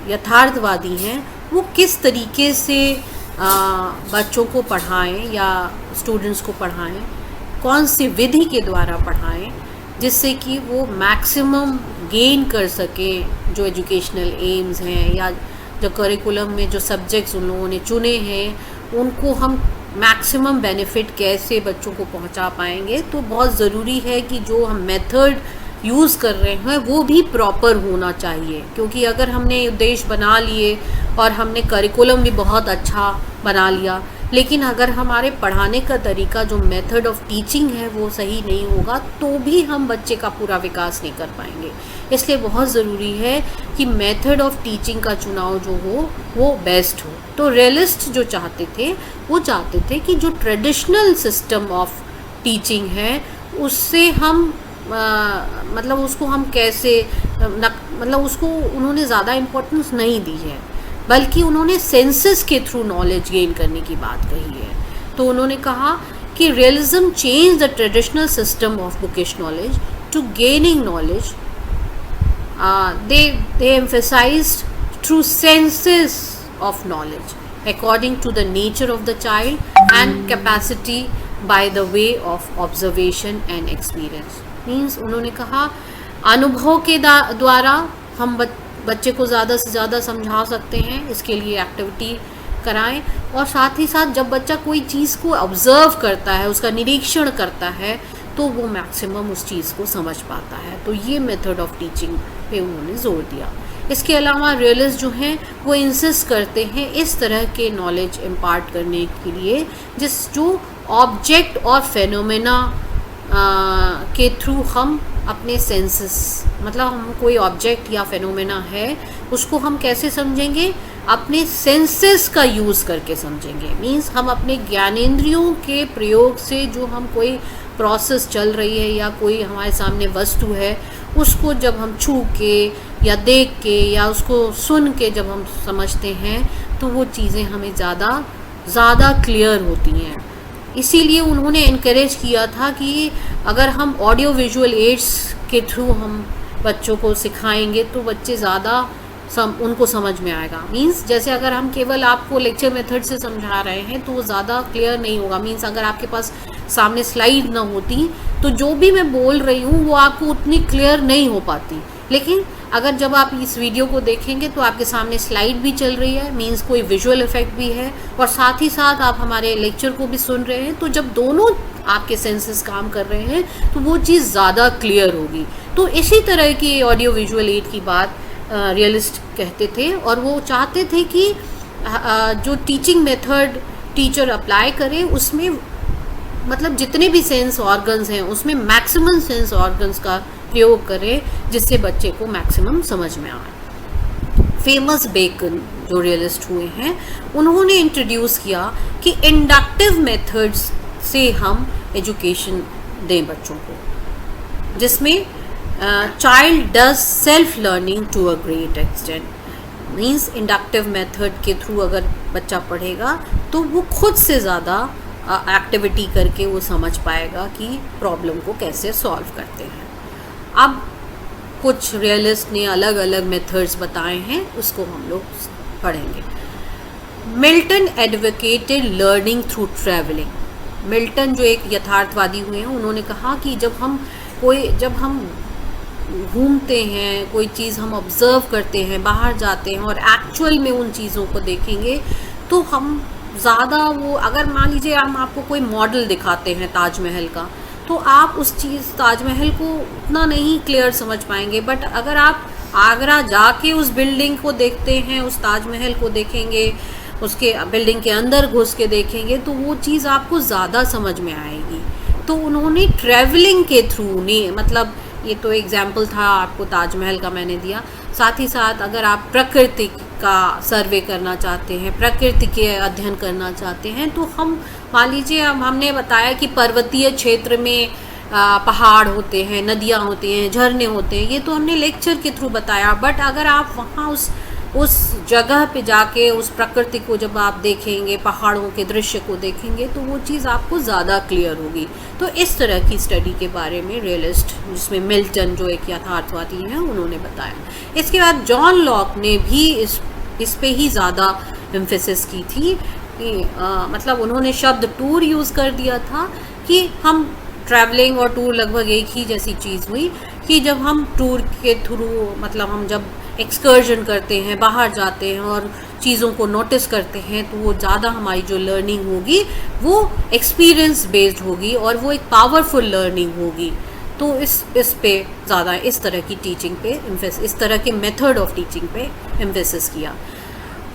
S1: यथार्थवादी हैं वो किस तरीके से बच्चों को पढ़ाएं या स्टूडेंट्स को पढ़ाएं, कौन सी विधि के द्वारा पढ़ाएं जिससे कि वो मैक्सिमम गेन कर सकें जो एजुकेशनल एम्स हैं या जो करिकुलम में जो सब्जेक्ट्स उन लोगों ने चुने हैं उनको हम मैक्सिमम बेनिफिट कैसे बच्चों को पहुंचा पाएंगे। तो बहुत ज़रूरी है कि जो हम मेथड यूज़ कर रहे हैं वो भी प्रॉपर होना चाहिए, क्योंकि अगर हमने उद्देश्य बना लिए और हमने करिकुलम भी बहुत अच्छा बना लिया, लेकिन अगर हमारे पढ़ाने का तरीका जो मेथड ऑफ टीचिंग है वो सही नहीं होगा तो भी हम बच्चे का पूरा विकास नहीं कर पाएंगे। इसलिए बहुत ज़रूरी है कि मेथड ऑफ टीचिंग का चुनाव जो हो वो बेस्ट हो। तो रियलिस्ट जो चाहते थे वो चाहते थे कि जो ट्रेडिशनल सिस्टम ऑफ टीचिंग है उससे हम मतलब उसको हम कैसे मतलब उसको उन्होंने ज़्यादा इम्पोर्टेंस नहीं दी है, बल्कि उन्होंने सेंसेस के थ्रू नॉलेज गेन करने की बात कही है। तो उन्होंने कहा कि realism change the traditional system of bookish knowledge to gaining knowledge. they emphasized through senses of knowledge according to the nature of the child and capacity by the way of observation and experience। Means उन्होंने कहा अनुभव के द्वारा हम बच्चे को ज़्यादा से ज़्यादा समझा सकते हैं, इसके लिए एक्टिविटी कराएं, और साथ ही साथ जब बच्चा कोई चीज़ को ऑब्ज़र्व करता है, उसका निरीक्षण करता है, तो वो मैक्सिमम उस चीज़ को समझ पाता है। तो ये मेथड ऑफ टीचिंग पे उन्होंने जोर दिया। इसके अलावा रियलिस्ट जो हैं वो इंसिस्ट करते हैं इस तरह के नॉलेज इम्पार्ट करने के लिए जो ऑब्जेक्ट और फेनोमेना के थ्रू हम अपने सेंसेस, मतलब हम कोई ऑब्जेक्ट या फेनोमेना है उसको हम कैसे समझेंगे, अपने सेंसेस का यूज़ करके समझेंगे। मीन्स हम अपने ज्ञानेंद्रियों के प्रयोग से जो हम कोई प्रोसेस चल रही है या कोई हमारे सामने वस्तु है उसको जब हम छू के या देख के या उसको सुन के जब हम समझते हैं तो वो चीज़ें हमें ज़्यादा क्लियर होती हैं। इसीलिए उन्होंने इनकरेज किया था कि अगर हम ऑडियो विजुअल एड्स के थ्रू हम बच्चों को सिखाएंगे तो बच्चे ज़्यादा उनको समझ में आएगा। मींस जैसे अगर हम केवल आपको लेक्चर मेथड से समझा रहे हैं तो वो ज़्यादा क्लियर नहीं होगा। मींस अगर आपके पास सामने स्लाइड ना होती तो जो भी मैं बोल रही हूँ वो आपको उतनी क्लियर नहीं हो पाती। लेकिन अगर जब आप इस वीडियो को देखेंगे तो आपके सामने स्लाइड भी चल रही है, मींस कोई विजुअल इफेक्ट भी है, और साथ ही साथ आप हमारे लेक्चर को भी सुन रहे हैं। तो जब दोनों आपके सेंसेस काम कर रहे हैं तो वो चीज़ ज़्यादा क्लियर होगी। तो इसी तरह की ऑडियो विजुअल एड की बात रियलिस्ट कहते थे, और वो चाहते थे कि जो टीचिंग मेथड टीचर अप्लाई करे उसमें मतलब जितने भी सेंस ऑर्गन्स हैं उसमें मैक्सिमम सेंस ऑर्गन्स का प्रयोग करें जिससे बच्चे को मैक्सिमम समझ में आए। फेमस बेकन जो रियलिस्ट हुए हैं उन्होंने इंट्रोड्यूस किया कि इंडक्टिव मेथड्स से हम एजुकेशन दें बच्चों को, जिसमें child does self learning to a great extent. Means inductive method के थ्रू अगर बच्चा पढ़ेगा तो वो खुद से ज़्यादा एक्टिविटी करके वो समझ पाएगा कि प्रॉब्लम को कैसे सॉल्व करते हैं। अब कुछ रियलिस्ट ने अलग अलग मेथड्स बताए हैं, उसको हम लोग पढ़ेंगे। Milton advocated learning through travelling. Milton जो एक यथार्थवादी हुए हैं, उन्होंने कहा कि जब हम घूमते हैं, कोई चीज़ हम ऑब्ज़र्व करते हैं, बाहर जाते हैं और एक्चुअल में उन चीज़ों को देखेंगे तो हम ज़्यादा वो, अगर मान लीजिए हम आपको कोई मॉडल दिखाते हैं ताजमहल का, तो आप उस चीज़ ताजमहल को उतना नहीं क्लियर समझ पाएंगे, बट अगर आप आगरा जाके उस बिल्डिंग को देखते हैं, उस ताजमहल को देखेंगे, उसके बिल्डिंग के अंदर घुस के देखेंगे तो वो चीज़ आपको ज़्यादा समझ में आएगी। तो उन्होंने ट्रैवलिंग के थ्रू ने, मतलब ये तो एग्जाम्पल था आपको ताजमहल का मैंने दिया, साथ ही साथ अगर आप प्रकृति का सर्वे करना चाहते हैं, प्रकृति के अध्ययन करना चाहते हैं, तो हम मान लीजिए हमने बताया कि पर्वतीय क्षेत्र में पहाड़ होते हैं, नदियाँ होती हैं, झरने होते हैं, ये तो हमने लेक्चर के थ्रू बताया। बट अगर आप वहाँ उस जगह पे जाके उस प्रकृति को जब आप देखेंगे, पहाड़ों के दृश्य को देखेंगे, तो वो चीज़ आपको ज़्यादा क्लियर होगी। तो इस तरह की स्टडी के बारे में रियलिस्ट, जिसमें मिल्टन जो एक यथार्थवादी हैं, उन्होंने बताया। इसके बाद जॉन लॉक ने भी इस पे ही ज़्यादा एम्फेसिस की थी कि मतलब उन्होंने शब्द टूर यूज़ कर दिया था कि हम ट्रैवलिंग और टूर लगभग एक ही जैसी चीज़ हुई कि जब हम टूर के थ्रू, मतलब हम जब एक्सकर्जन करते हैं, बाहर जाते हैं और चीज़ों को नोटिस करते हैं, तो वो ज़्यादा हमारी जो लर्निंग होगी वो एक्सपीरियंस बेस्ड होगी और वो एक पावरफुल लर्निंग होगी। तो इस पे ज़्यादा इस तरह की टीचिंग पे इस तरह के मेथड ऑफ टीचिंग पे एम्फेसिस किया।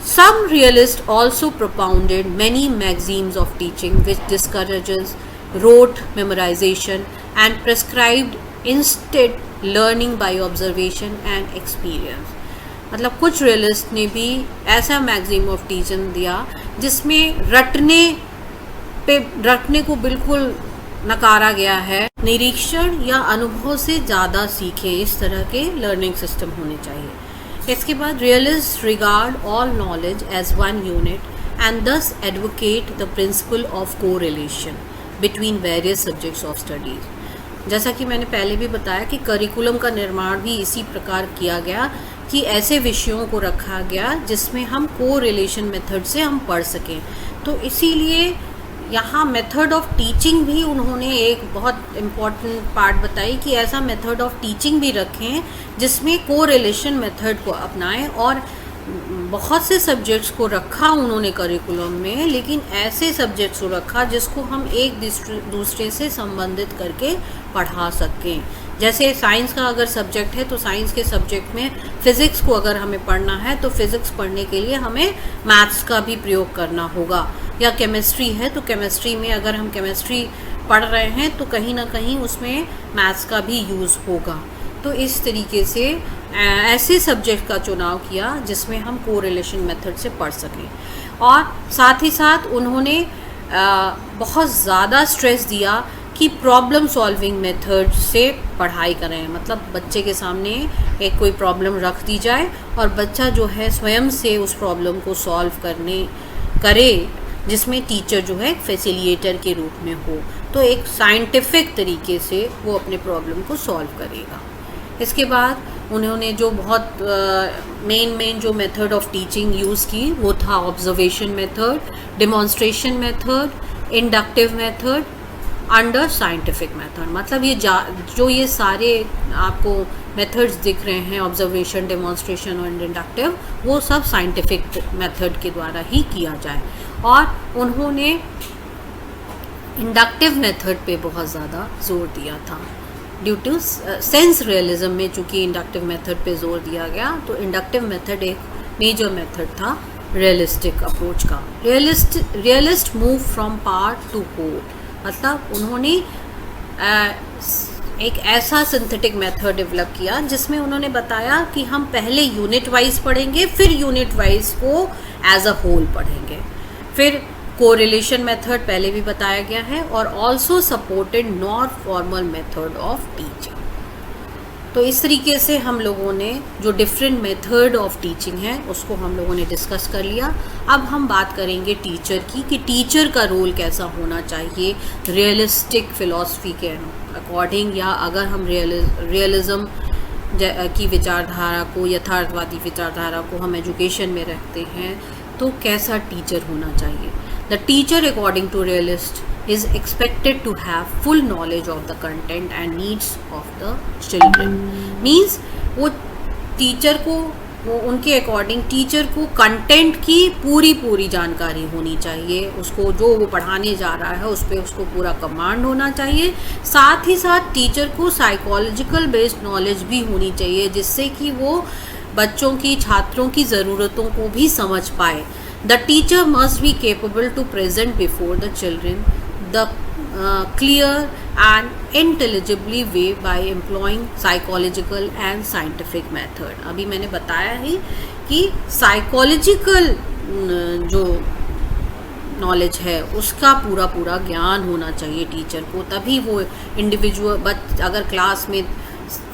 S1: Some realists also propounded many maxims of teaching which discourages rote memorization and prescribed instead learning by observation and experience। मतलब कुछ रियलिस्ट ने भी ऐसा मैक्सिम ऑफ टीचिंग दिया जिसमें रटने को बिल्कुल नकारा गया है। निरीक्षण या अनुभव से ज़्यादा सीखें, इस तरह के लर्निंग सिस्टम होने चाहिए। इसके बाद realist regard all knowledge as one unit and thus advocate the principle of correlation between various subjects of studies. जैसा कि मैंने पहले भी बताया कि करिकुलम का निर्माण भी इसी प्रकार किया गया कि ऐसे विषयों को रखा गया जिसमें हम कोरिलेशन मेथड से हम पढ़ सकें। तो इसीलिए यहाँ मेथड ऑफ टीचिंग भी उन्होंने एक बहुत इम्पॉर्टेंट पार्ट बताई कि ऐसा मेथड ऑफ टीचिंग भी रखें जिसमें कोरिलेशन मेथड को अपनाएं। और बहुत से सब्जेक्ट्स को रखा उन्होंने करिकुलम में, लेकिन ऐसे सब्जेक्ट्स को रखा जिसको हम एक दूसरे से संबंधित करके पढ़ा सकें। जैसे साइंस का अगर सब्जेक्ट है तो साइंस के सब्जेक्ट में फ़िज़िक्स को अगर हमें पढ़ना है तो फ़िज़िक्स पढ़ने के लिए हमें मैथ्स का भी प्रयोग करना होगा। या केमिस्ट्री है तो केमिस्ट्री में अगर हम केमिस्ट्री पढ़ रहे हैं तो कहीं ना कहीं उसमें मैथ्स का भी यूज़ होगा। तो इस तरीके से ऐसे सब्जेक्ट का चुनाव किया जिसमें हम कोरिलेशन मेथड से पढ़ सकें। और साथ ही साथ उन्होंने बहुत ज़्यादा स्ट्रेस दिया कि प्रॉब्लम सॉल्विंग मेथड से पढ़ाई करें। मतलब बच्चे के सामने एक कोई प्रॉब्लम रख दी जाए और बच्चा जो है स्वयं से उस प्रॉब्लम को सॉल्व करे, जिसमें टीचर जो है फैसिलिटेटर के रूप में हो, तो एक साइंटिफिक तरीके से वो अपने प्रॉब्लम को सॉल्व करेगा। इसके बाद उन्होंने जो बहुत मेन जो मेथड ऑफ टीचिंग यूज़ की वो था observation method, demonstration method, inductive method under scientific method. मतलब ये सारे आपको मेथड्स दिख रहे हैं, ऑब्जर्वेशन, डेमोन्स्ट्रेशन और इंडक्टिव, वो सब साइंटिफिक मेथड के द्वारा ही किया जाए। और उन्होंने इंडक्टिव मेथड पे बहुत ज़्यादा जोर दिया था। ड्यू टू सेंस रियलिज्म में चूँकि इंडक्टिव मेथड पे जोर दिया गया, तो इंडक्टिव मेथड एक मेजर मेथड था रियलिस्टिक अप्रोच का। Realist move from part to whole. मतलब उन्होंने एक ऐसा सिंथेटिक मेथड डेवलप किया जिसमें उन्होंने बताया कि हम पहले यूनिट वाइज पढ़ेंगे, फिर यूनिट वाइज को एज अ होल पढ़ेंगे। फिर कोरिलेशन मेथड पहले भी बताया गया है और also supported non formal method of teaching. तो इस तरीके से हम लोगों ने जो डिफरेंट मेथड ऑफ टीचिंग है उसको हम लोगों ने डिस्कस कर लिया। अब हम बात करेंगे टीचर की, कि टीचर का रोल कैसा होना चाहिए रियलिस्टिक फिलॉसफी के अकॉर्डिंग, या अगर हम रियलिज़म की विचारधारा को, यथार्थवादी विचारधारा को हम एजुकेशन में रखते हैं, तो कैसा टीचर होना चाहिए। The teacher according to realist is expected to have full knowledge of the content and needs of the children. Means वो टीचर को, वो उनके अकॉर्डिंग टीचर को कंटेंट की पूरी जानकारी होनी चाहिए, उसको जो वो पढ़ाने जा रहा है उस पर उसको पूरा कमांड होना चाहिए। साथ ही साथ टीचर को साइकोलॉजिकल बेस्ड नॉलेज भी होनी चाहिए, जिससे कि वो बच्चों की, छात्रों की ज़रूरतों को भी समझ पाए। The teacher must be capable to present before the children the clear and intelligibly way by employing psychological and scientific method। अभी मैंने बताया ही कि साइकोलॉजिकल जो नॉलेज है उसका पूरा ज्ञान होना चाहिए टीचर को, तभी वो इंडिविजुअल अगर क्लास में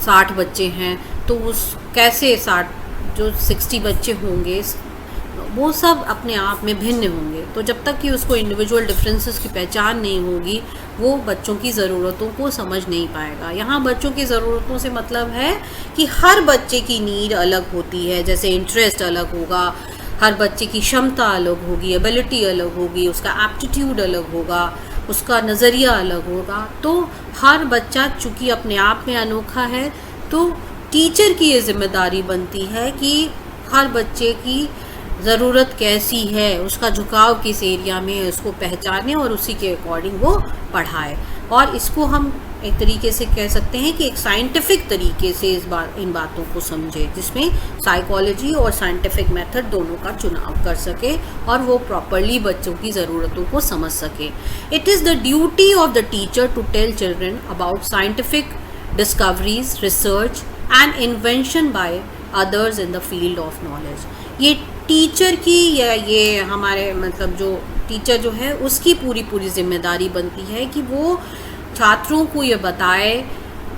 S1: 60 बच्चे हैं तो उस कैसे 60 जो 60 बच्चे होंगे वो सब अपने आप में भिन्न होंगे। तो जब तक कि उसको इंडिविजुअल डिफरेंसेस की पहचान नहीं होगी, वो बच्चों की ज़रूरतों को समझ नहीं पाएगा। यहाँ बच्चों की ज़रूरतों से मतलब है कि हर बच्चे की नीड अलग होती है, जैसे इंटरेस्ट अलग होगा, हर बच्चे की क्षमता अलग होगी, एबिलिटी अलग होगी, उसका एप्टीट्यूड अलग होगा, उसका नज़रिया अलग होगा। तो हर बच्चा चूँकि अपने आप में अनोखा है, तो टीचर की ये जिम्मेदारी बनती है कि हर बच्चे की ज़रूरत कैसी है, उसका झुकाव किस एरिया में है, उसको पहचाने और उसी के अकॉर्डिंग वो पढ़ाए। और इसको हम एक तरीके से कह सकते हैं कि एक साइंटिफिक तरीके से इन बातों को समझे, जिसमें साइकोलॉजी और साइंटिफिक मेथड दोनों का चुनाव कर सके और वो प्रॉपरली बच्चों की ज़रूरतों को समझ सके। It is the duty of the teacher to tell children about scientific discoveries, research and invention by others in the field of knowledge. ये टीचर की, या ये हमारे मतलब जो टीचर जो है उसकी पूरी जिम्मेदारी बनती है कि वो छात्रों को ये बताए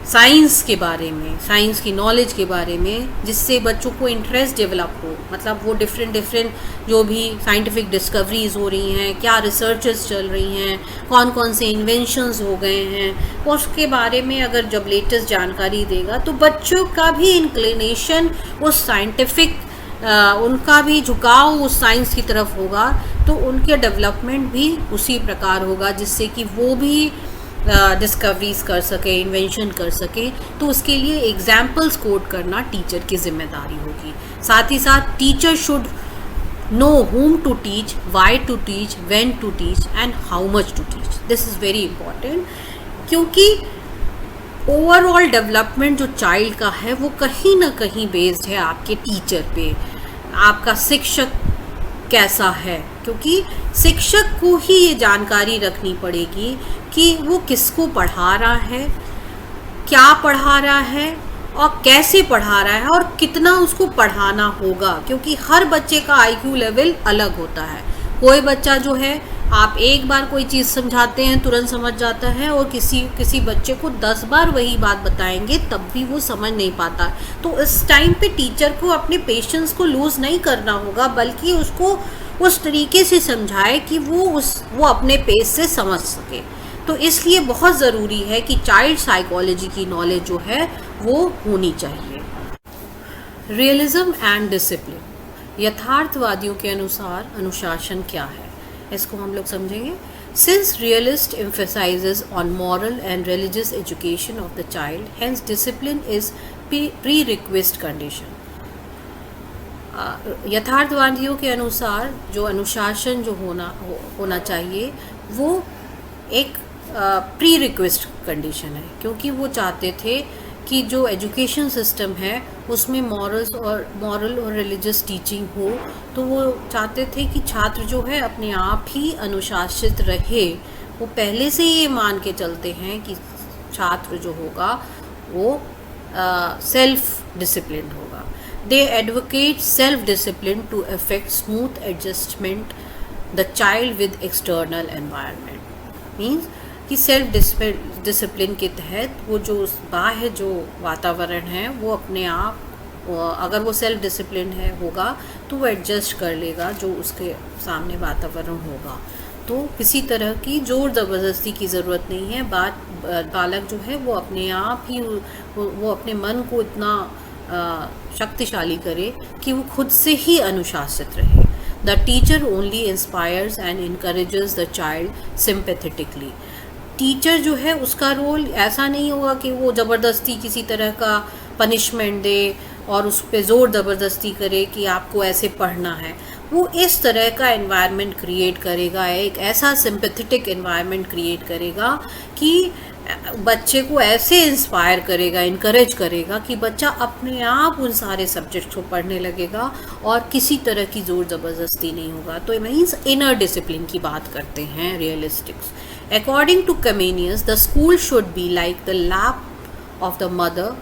S1: साइंस के बारे में, साइंस की नॉलेज के बारे में, जिससे बच्चों को इंटरेस्ट डेवलप हो। मतलब वो डिफरेंट जो भी साइंटिफिक डिस्कवरीज हो रही हैं, क्या रिसर्चेस चल रही हैं, कौन से इन्वेंशंस हो गए हैं, उसके बारे में अगर जब लेटेस्ट जानकारी देगा तो बच्चों का भी इंक्लिनेशन उस साइंटिफिक उनका भी झुकाव उस साइंस की तरफ होगा, तो उनके डेवलपमेंट भी उसी प्रकार होगा, जिससे कि वो भी डिस्कवरीज कर सके, इन्वेंशन कर सके। तो उसके लिए एग्जाम्पल्स कोट करना टीचर की जिम्मेदारी होगी। साथ ही साथ teacher should know whom to teach, why to teach, when to teach and how much to teach। This is very important, क्योंकि ओवरऑल डेवलपमेंट जो चाइल्ड का है वो कहीं ना कहीं बेस्ड है आपके टीचर पे, आपका शिक्षक कैसा है। क्योंकि शिक्षक को ही ये जानकारी रखनी पड़ेगी कि वो किसको पढ़ा रहा है, क्या पढ़ा रहा है और कैसे पढ़ा रहा है और कितना उसको पढ़ाना होगा। क्योंकि हर बच्चे का IQ लेवल अलग होता है। कोई बच्चा जो है आप एक बार कोई चीज़ समझाते हैं तुरंत समझ जाता है, और किसी बच्चे को 10 बार वही बात बताएंगे तब भी वो समझ नहीं पाता। तो इस टाइम पे टीचर को अपने पेशेंस को लूज़ नहीं करना होगा, बल्कि उसको उस तरीके से समझाए कि वो अपने पेस से समझ सके। तो इसलिए बहुत ज़रूरी है कि चाइल्ड साइकोलॉजी की नॉलेज जो है वो होनी चाहिए। रियलिज्म एंड डिसिप्लिन, यथार्थवादियों के अनुसार अनुशासन क्या है, इसको हम लोग समझेंगे। Since realist emphasizes on moral and religious education of the child, hence discipline is prerequisite condition। यथार्थवादियों के अनुसार जो अनुशासन जो होना चाहिए वो एक प्री रिक्वेस्ट कंडीशन है, क्योंकि वो चाहते थे कि जो एजुकेशन सिस्टम है उसमें मॉरल और रिलीजियस टीचिंग हो। तो वो चाहते थे कि छात्र जो है अपने आप ही अनुशासित रहे। वो पहले से ये मान के चलते हैं कि छात्र जो होगा वो सेल्फ डिसिप्लिन होगा। They advocate self discipline to affect smooth adjustment the child with external environment. Means कि सेल्फ डिसिप्लिन के तहत वो जो बाह्य जो वातावरण है वो अपने आप, अगर वो सेल्फ डिसिप्लिन है होगा तो वो एडजस्ट कर लेगा जो उसके सामने वातावरण होगा। तो किसी तरह की ज़ोर ज़बरदस्ती की ज़रूरत नहीं है। बालक जो है वो अपने आप ही वो अपने मन को इतना शक्तिशाली करे कि वो खुद से ही अनुशासित रहे। The teacher only inspires and encourages the child sympathetically. Teacher जो है उसका रोल ऐसा नहीं होगा कि वो ज़बरदस्ती किसी तरह का पनिशमेंट दे और उस पर ज़ोर ज़बरदस्ती करे कि आपको ऐसे पढ़ना है। वो इस तरह का एनवायरनमेंट क्रिएट करेगा, एक ऐसा सिंपैथेटिक एनवायरनमेंट क्रिएट करेगा कि बच्चे को ऐसे इंस्पायर करेगा, इनकरेज करेगा कि बच्चा अपने आप उन सारे सब्जेक्ट्स को पढ़ने लगेगा और किसी तरह की ज़ोर ज़बरदस्ती नहीं होगा। तो मीन्स इनर डिसिप्लिन की बात करते हैं realistics. According to Comenius, the school should be like the lap of the mother,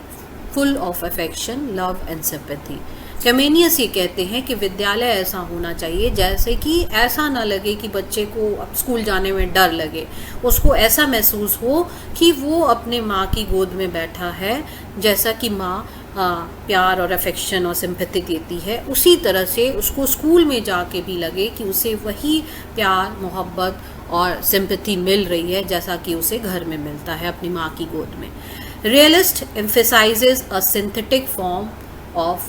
S1: full of affection, love and sympathy. Comenius ये कहते हैं कि विद्यालय ऐसा होना चाहिए जैसे कि ऐसा ना लगे कि बच्चे को अब स्कूल जाने में डर लगे, उसको ऐसा महसूस हो कि वो अपने माँ की गोद में बैठा है, जैसा कि माँ प्यार और अफेक्शन और सिंपैथी देती है, उसी तरह से उसको स्कूल में जाके भी लगे कि उसे वही प्यार, मोहब्बत और सिंपैथी मिल रही है जैसा कि उसे घर में मिलता है अपनी माँ की गोद में। Realist emphasizes a synthetic form of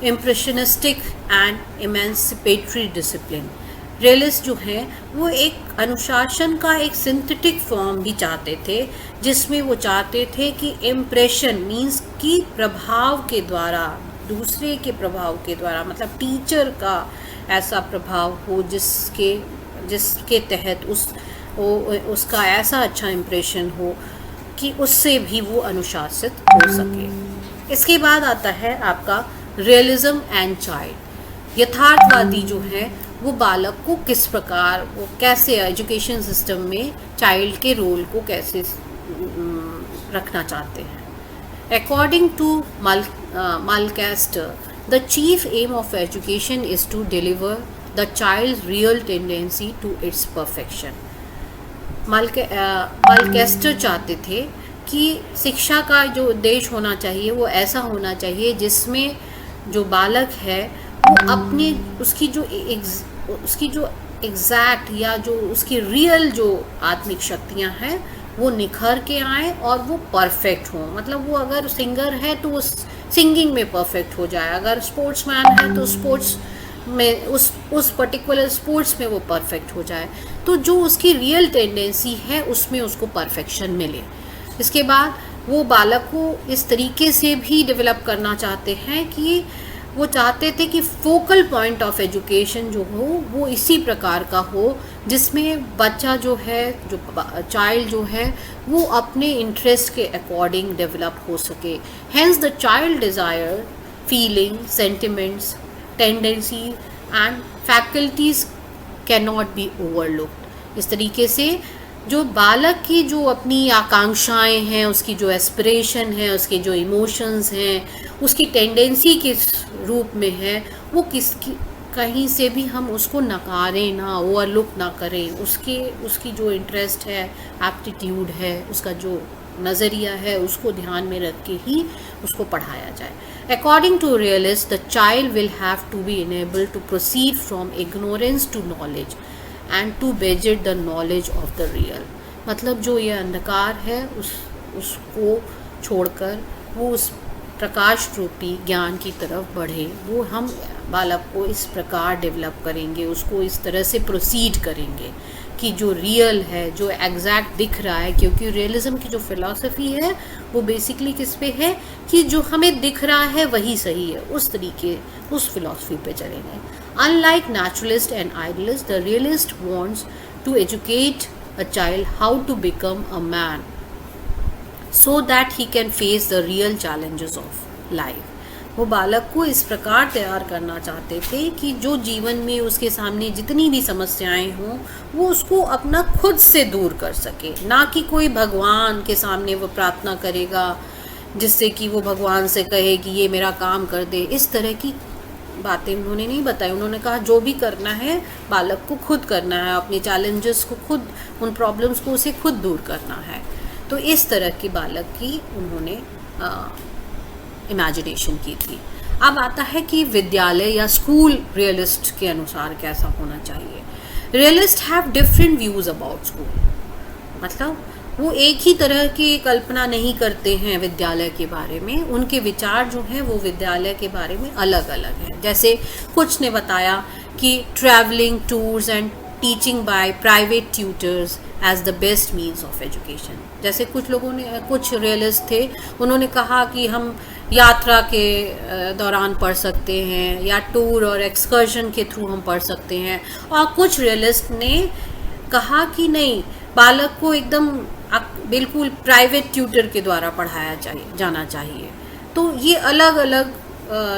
S1: impressionistic and emancipatory discipline. Realist जो है वो एक अनुशासन का एक सिंथेटिक फॉर्म भी चाहते थे, जिसमें वो चाहते थे कि इम्प्रेशन मीन्स कि प्रभाव के द्वारा, दूसरे के प्रभाव के द्वारा, मतलब टीचर का ऐसा प्रभाव हो जिसके तहत उसका ऐसा अच्छा इम्प्रेशन हो कि उससे भी वो अनुशासित हो सके। इसके बाद आता है आपका रियलिज्म एंड चाइल्ड। यथार्थवादी जो है वो बालक को किस प्रकार, वो कैसे एजुकेशन सिस्टम में चाइल्ड के रोल को कैसे रखना चाहते हैं। According to Mulcaster, the chief aim of education is to deliver the child real tendency to its perfection. Mulcaster चाहते थे कि शिक्षा का जो उद्देश्य होना चाहिए वो ऐसा होना चाहिए जिसमें जो बालक है वो अपने उसकी जो एग्जैक्ट या जो उसकी रियल जो आत्मिक शक्तियां हैं वो निखर के आए और वो परफेक्ट हों। मतलब वो अगर सिंगर है तो वो सिंगिंग में परफेक्ट हो जाए, अगर स्पोर्ट्समैन है तो स्पोर्ट्स में उस पर्टिकुलर स्पोर्ट्स में वो परफेक्ट हो जाए। तो जो उसकी रियल टेंडेंसी है उसमें उसको परफेक्शन मिले। इसके बाद वो बालक को इस तरीके से भी डेवलप करना चाहते हैं कि वो चाहते थे कि फोकल पॉइंट ऑफ एजुकेशन जो हो वो इसी प्रकार का हो जिसमें बच्चा जो है, जो चाइल्ड जो है वो अपने इंटरेस्ट के अकॉर्डिंग डेवलप हो सके। Hence the child desire, feeling, sentiments, tendency and faculties can not be overlooked. इस तरीके से जो बालक की जो अपनी आकांक्षाएं हैं, उसकी जो एस्पिरेशन है, उसके जो इमोशंस हैं, उसकी टेंडेंसी किस रूप में है, वो कहीं से भी हम उसको नकारें ना, ओवरलुक ना करें। उसकी जो इंटरेस्ट है, एप्टीट्यूड है, उसका जो नज़रिया है, उसको ध्यान में रख के ही उसको पढ़ाया जाए। According to realist, the child will have to be enabled to proceed from ignorance to knowledge and to beget the knowledge of the real। मतलब जो ये अंधकार है उसको छोड़कर वो उस प्रकाश रूपी ज्ञान की तरफ बढ़े। वो हम बालक को इस प्रकार डेवलप करेंगे, उसको इस तरह से प्रोसीड करेंगे कि जो रियल है, जो एग्जैक्ट दिख रहा है, क्योंकि रियलिज्म की जो फिलॉसफी है वो बेसिकली किस पे है कि जो हमें दिख रहा है वही सही है, उस फिलॉसफी पे चलेंगे। Unlike naturalist and idealist, the realist wants to educate a child how to become a man so that he can face the real challenges of life। वो बालक को इस प्रकार तैयार करना चाहते थे कि जो जीवन में उसके सामने जितनी भी समस्याएं हों वो उसको अपना खुद से दूर कर सके, ना कि कोई भगवान के सामने वो प्रार्थना करेगा जिससे कि वो भगवान से कहे कि ये मेरा काम कर दे। इस तरह की बातें उन्होंने नहीं बताई। उन्होंने कहा जो भी करना है बालक को खुद करना है, अपने चैलेंजेस को खुद, उन प्रॉब्लम्स को उसे खुद दूर करना है। तो इस तरह की बालक की उन्होंने इमेजिनेशन की थी। अब आता है कि विद्यालय या स्कूल रियलिस्ट के अनुसार कैसा होना चाहिए। Realist have different views about school, मतलब वो एक ही तरह की कल्पना नहीं करते हैं विद्यालय के बारे में। उनके विचार जो हैं वो विद्यालय के बारे में अलग अलग हैं। जैसे कुछ ने बताया कि travelling, tours and teaching by private tutors as the best means of education. जैसे कुछ लोगों ने, कुछ रियलिस्ट थे, उन्होंने कहा कि हम यात्रा के दौरान पढ़ सकते हैं या टूर और एक्सकर्शन के थ्रू हम पढ़ सकते हैं। और कुछ रियलिस्ट ने कहा कि नहीं, बालक को एकदम बिल्कुल प्राइवेट ट्यूटर के द्वारा पढ़ाया जाना चाहिए। तो ये अलग अलग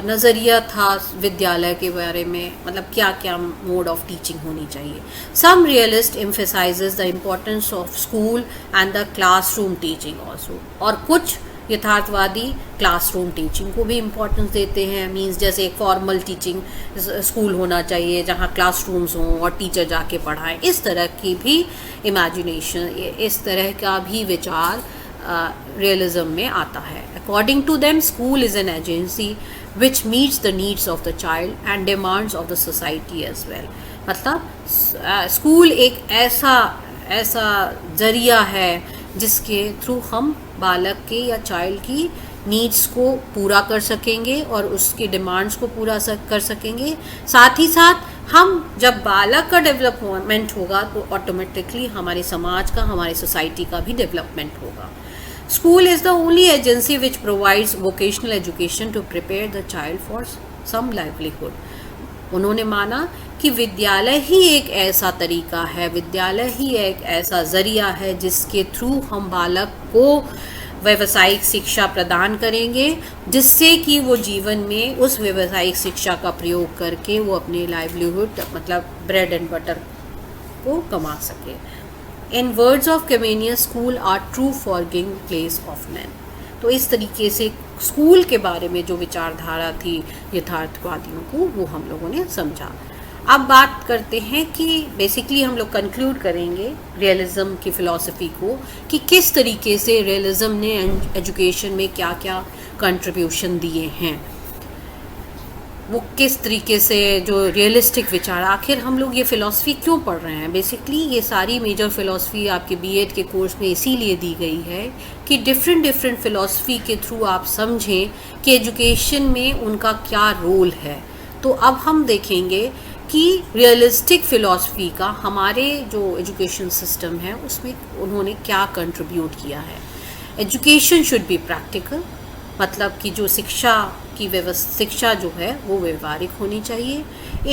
S1: नज़रिया था विद्यालय के बारे में, मतलब क्या क्या मोड ऑफ टीचिंग होनी चाहिए। Some realist emphasizes the importance of school and the classroom teaching also. और कुछ यथार्थवादी क्लासरूम टीचिंग को भी इम्पोर्टेंस देते हैं। मींस जैसे एक फॉर्मल टीचिंग स्कूल होना चाहिए जहाँ क्लासरूम्स हों और टीचर जाके पढ़ाएं। इस तरह की भी इमेजिनेशन, इस तरह का भी विचार रियलिज्म में आता है। According to them school is an agency which meets the needs of the child and demands of the society as well. मतलब स्कूल एक ऐसा जरिया है जिसके थ्रू हम बालक के या चाइल्ड की नीड्स को पूरा कर सकेंगे और उसकी डिमांड्स को पूरा कर सकेंगे। साथ ही साथ हम, जब बालक का डेवलपमेंट होगा तो ऑटोमेटिकली हमारे समाज का, हमारे सोसाइटी का भी डेवलपमेंट होगा। School is the only agency which provides vocational education to prepare the child for some livelihood. उन्होंने माना कि विद्यालय ही एक ऐसा तरीका है, विद्यालय ही एक ऐसा ज़रिया है जिसके थ्रू हम बालक को व्यावसायिक शिक्षा प्रदान करेंगे, जिससे कि वो जीवन में उस व्यावसायिक शिक्षा का प्रयोग करके वो अपने लाइवलीहुड, मतलब ब्रेड एंड बटर को कमा सके। In words of Comenius, school are true forging place of man. तो इस तरीके से स्कूल के बारे में जो विचारधारा थी यथार्थवादियों को, वो हम लोगों ने समझा। अब बात करते हैं कि बेसिकली हम लोग कंक्लूड करेंगे रियलिज्म की फ़िलॉसफी को, कि किस तरीके से रियलिज्म ने एजुकेशन में क्या क्या कंट्रीब्यूशन दिए हैं, वो किस तरीके से जो रियलिस्टिक विचार, आखिर हम लोग ये फ़िलॉसफी क्यों पढ़ रहे हैं। बेसिकली ये सारी मेजर फ़िलॉसफी आपके बीएड के कोर्स में इसीलिए दी गई है कि डिफरेंट फ़िलॉसफी के थ्रू आप समझें कि एजुकेशन में उनका क्या रोल है। तो अब हम देखेंगे कि रियलिस्टिक फ़िलॉसफी का हमारे जो एजुकेशन सिस्टम है उसमें उन्होंने क्या कंट्रीब्यूट किया है। एजुकेशन शुड बी प्रैक्टिकल, मतलब कि जो शिक्षा जो है वो व्यवहारिक होनी चाहिए।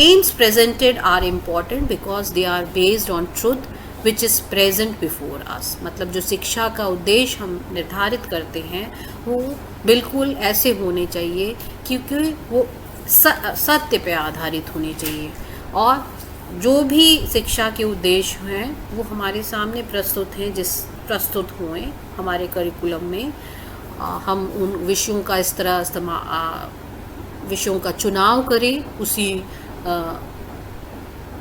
S1: Aims presented are important because they are based on truth which is present before us. मतलब जो शिक्षा का उद्देश्य हम निर्धारित करते हैं वो बिल्कुल ऐसे होने चाहिए क्योंकि वो सत्य पे आधारित होनी चाहिए, और जो भी शिक्षा के उद्देश्य हैं वो हमारे सामने प्रस्तुत हुए हमारे करिकुलम में। हम उन विषयों का इस तरह विषयों का चुनाव करें उसी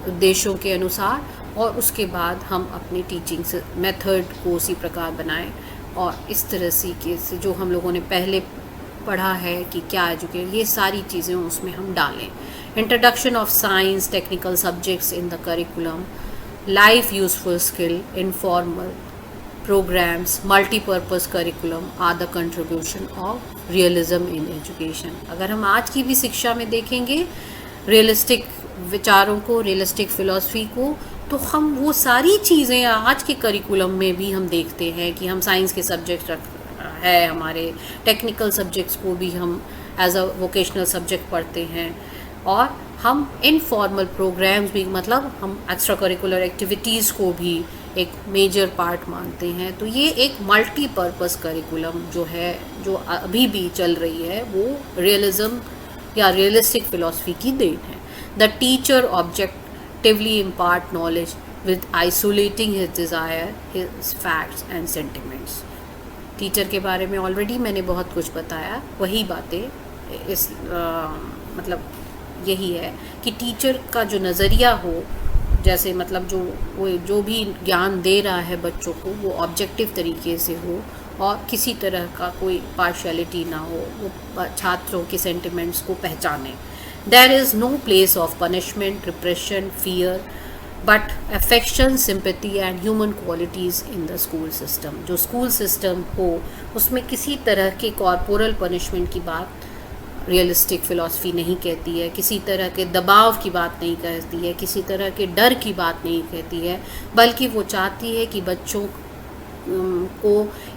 S1: उद्देश्यों के अनुसार, और उसके बाद हम अपनी टीचिंग से मेथड को उसी प्रकार बनाएं, और इस तरह से जो हम लोगों ने पहले पढ़ा है कि क्या एजुकेशन, ये सारी चीज़ें उसमें हम डालें। Introduction of science, technical subjects in the curriculum, life useful skill, informal programs, multi-purpose curriculum are the contribution of realism in education। अगर हम आज की भी शिक्षा में देखेंगे रियलिस्टिक विचारों को, रियलिस्टिक फ़िलॉसफी को, तो हम वो सारी चीज़ें आज के करिकुलम में भी हम देखते हैं कि हम साइंस के सब्जेक्ट है, हमारे टेक्निकल सब्जेक्ट्स को भी हम एज अ वोकेशनल सब्जेक्ट पढ़ते हैं, और हम इनफॉर्मल प्रोग्राम्स भी, मतलब हम एक्स्ट्रा करिकुलर एक्टिविटीज़ को भी एक मेजर पार्ट मानते हैं। तो ये एक मल्टीपर्पस करिकुलम जो है, जो अभी भी चल रही है, वो रियलिज्म या रियलिस्टिक फ़िलॉसफी की देन है। The teacher objectively impart knowledge with isolating his desire, his facts and sentiments. Teacher के बारे में ऑलरेडी मैंने बहुत कुछ बताया, वही बातें मतलब यही है कि टीचर का जो नज़रिया हो, जैसे मतलब जो भी ज्ञान दे रहा है बच्चों को, वो ऑब्जेक्टिव तरीके से हो और किसी तरह का कोई पार्शियलिटी ना हो, वो छात्रों के सेंटिमेंट्स को पहचाने। There is no place of punishment, repression, fear, but affection, sympathy and human qualities in the school system. जो स्कूल सिस्टम हो उसमें किसी तरह के कॉर्पोरल पनिशमेंट की बात रियलिस्टिक फ़िलॉसफी नहीं कहती है, किसी तरह के दबाव की बात नहीं कहती है, किसी तरह के डर की बात नहीं कहती है, बल्कि वो चाहती है कि बच्चों को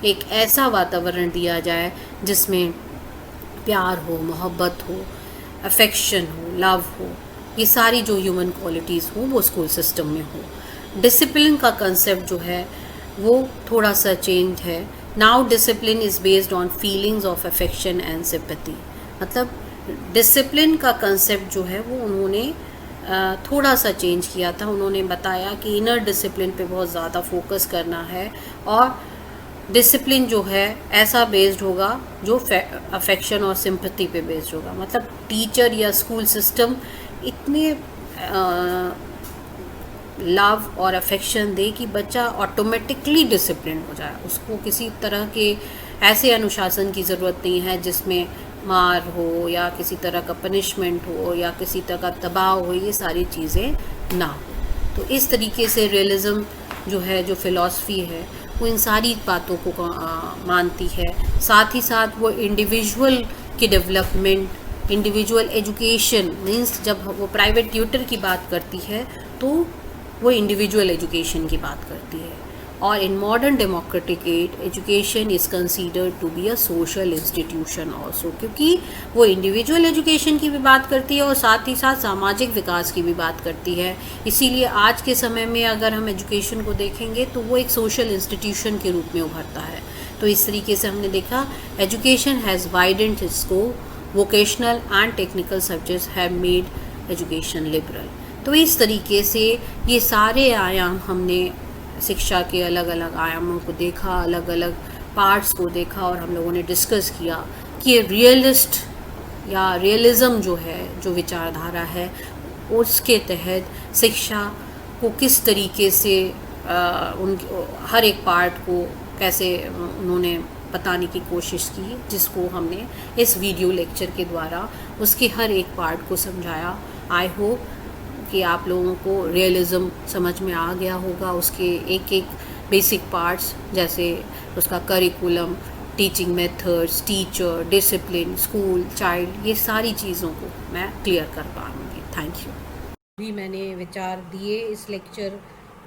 S1: एक ऐसा वातावरण दिया जाए जिसमें प्यार हो, मोहब्बत हो, अफेक्शन हो, लव हो, ये सारी जो ह्यूमन क्वालिटीज़ हो वो स्कूल सिस्टम में हो। डिसिप्लिन का कंसेप्ट जो है वो थोड़ा सा चेंज है। Now discipline is based on feelings of affection and sympathy. मतलब डिसिप्लिन का कंसेप्ट जो है वो उन्होंने थोड़ा सा चेंज किया था। उन्होंने बताया कि इनर डिसिप्लिन पे बहुत ज़्यादा फोकस करना है और डिसिप्लिन जो है ऐसा बेस्ड होगा जो अफेक्शन और सिंपैथी पे बेस्ड होगा। मतलब टीचर या स्कूल सिस्टम इतने लव और अफेक्शन दे कि बच्चा ऑटोमेटिकली डिसिप्लिन हो जाए, उसको किसी तरह के ऐसे अनुशासन की ज़रूरत नहीं है जिसमें मार हो या किसी तरह का पनिशमेंट हो या किसी तरह का दबाव हो, ये सारी चीज़ें ना हो। तो इस तरीके से रियलिज़म जो है, जो फ़िलॉसफी है, वो इन सारी बातों को मानती है। साथ ही साथ वो इंडिविजुअल की डेवलपमेंट, इंडिविजुअल एजुकेशन मीन्स जब वो प्राइवेट ट्यूटर की बात करती है तो वो इंडिविजुअल एजुकेशन की बात करती है। और in modern democratic age education is considered to be a social institution also, क्योंकि वो इंडिविजुअल एजुकेशन की भी बात करती है और साथ ही साथ सामाजिक विकास की भी बात करती है। इसीलिए आज के समय में अगर हम एजुकेशन को देखेंगे तो वो एक सोशल इंस्टीट्यूशन के रूप में उभरता है। तो इस तरीके से हमने देखा education has widened it's scope, vocational and technical subjects have made education liberal. तो इस तरीके से ये सारे आयाम हमने शिक्षा के अलग अलग आयामों को देखा, अलग अलग पार्ट्स को देखा और हम लोगों ने डिस्कस किया कि रियलिस्ट या रियलिज़म जो है, जो विचारधारा है, उसके तहत शिक्षा को किस तरीके से उन हर एक पार्ट को कैसे उन्होंने बताने की कोशिश की, जिसको हमने इस वीडियो लेक्चर के द्वारा उसके हर एक पार्ट को समझाया। आई होप कि आप लोगों को रियलिज़म समझ में आ गया होगा, उसके एक एक बेसिक पार्ट्स जैसे उसका curriculum, teaching methods, teacher, discipline, school, child, ये सारी चीज़ों को मैं क्लियर कर पाऊँगी। Thank you. भी मैंने विचार दिए इस लेक्चर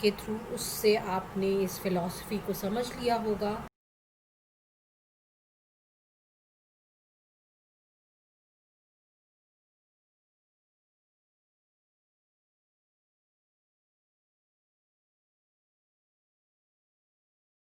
S1: के थ्रू, उससे आपने इस फ़िलॉसफी को समझ लिया होगा।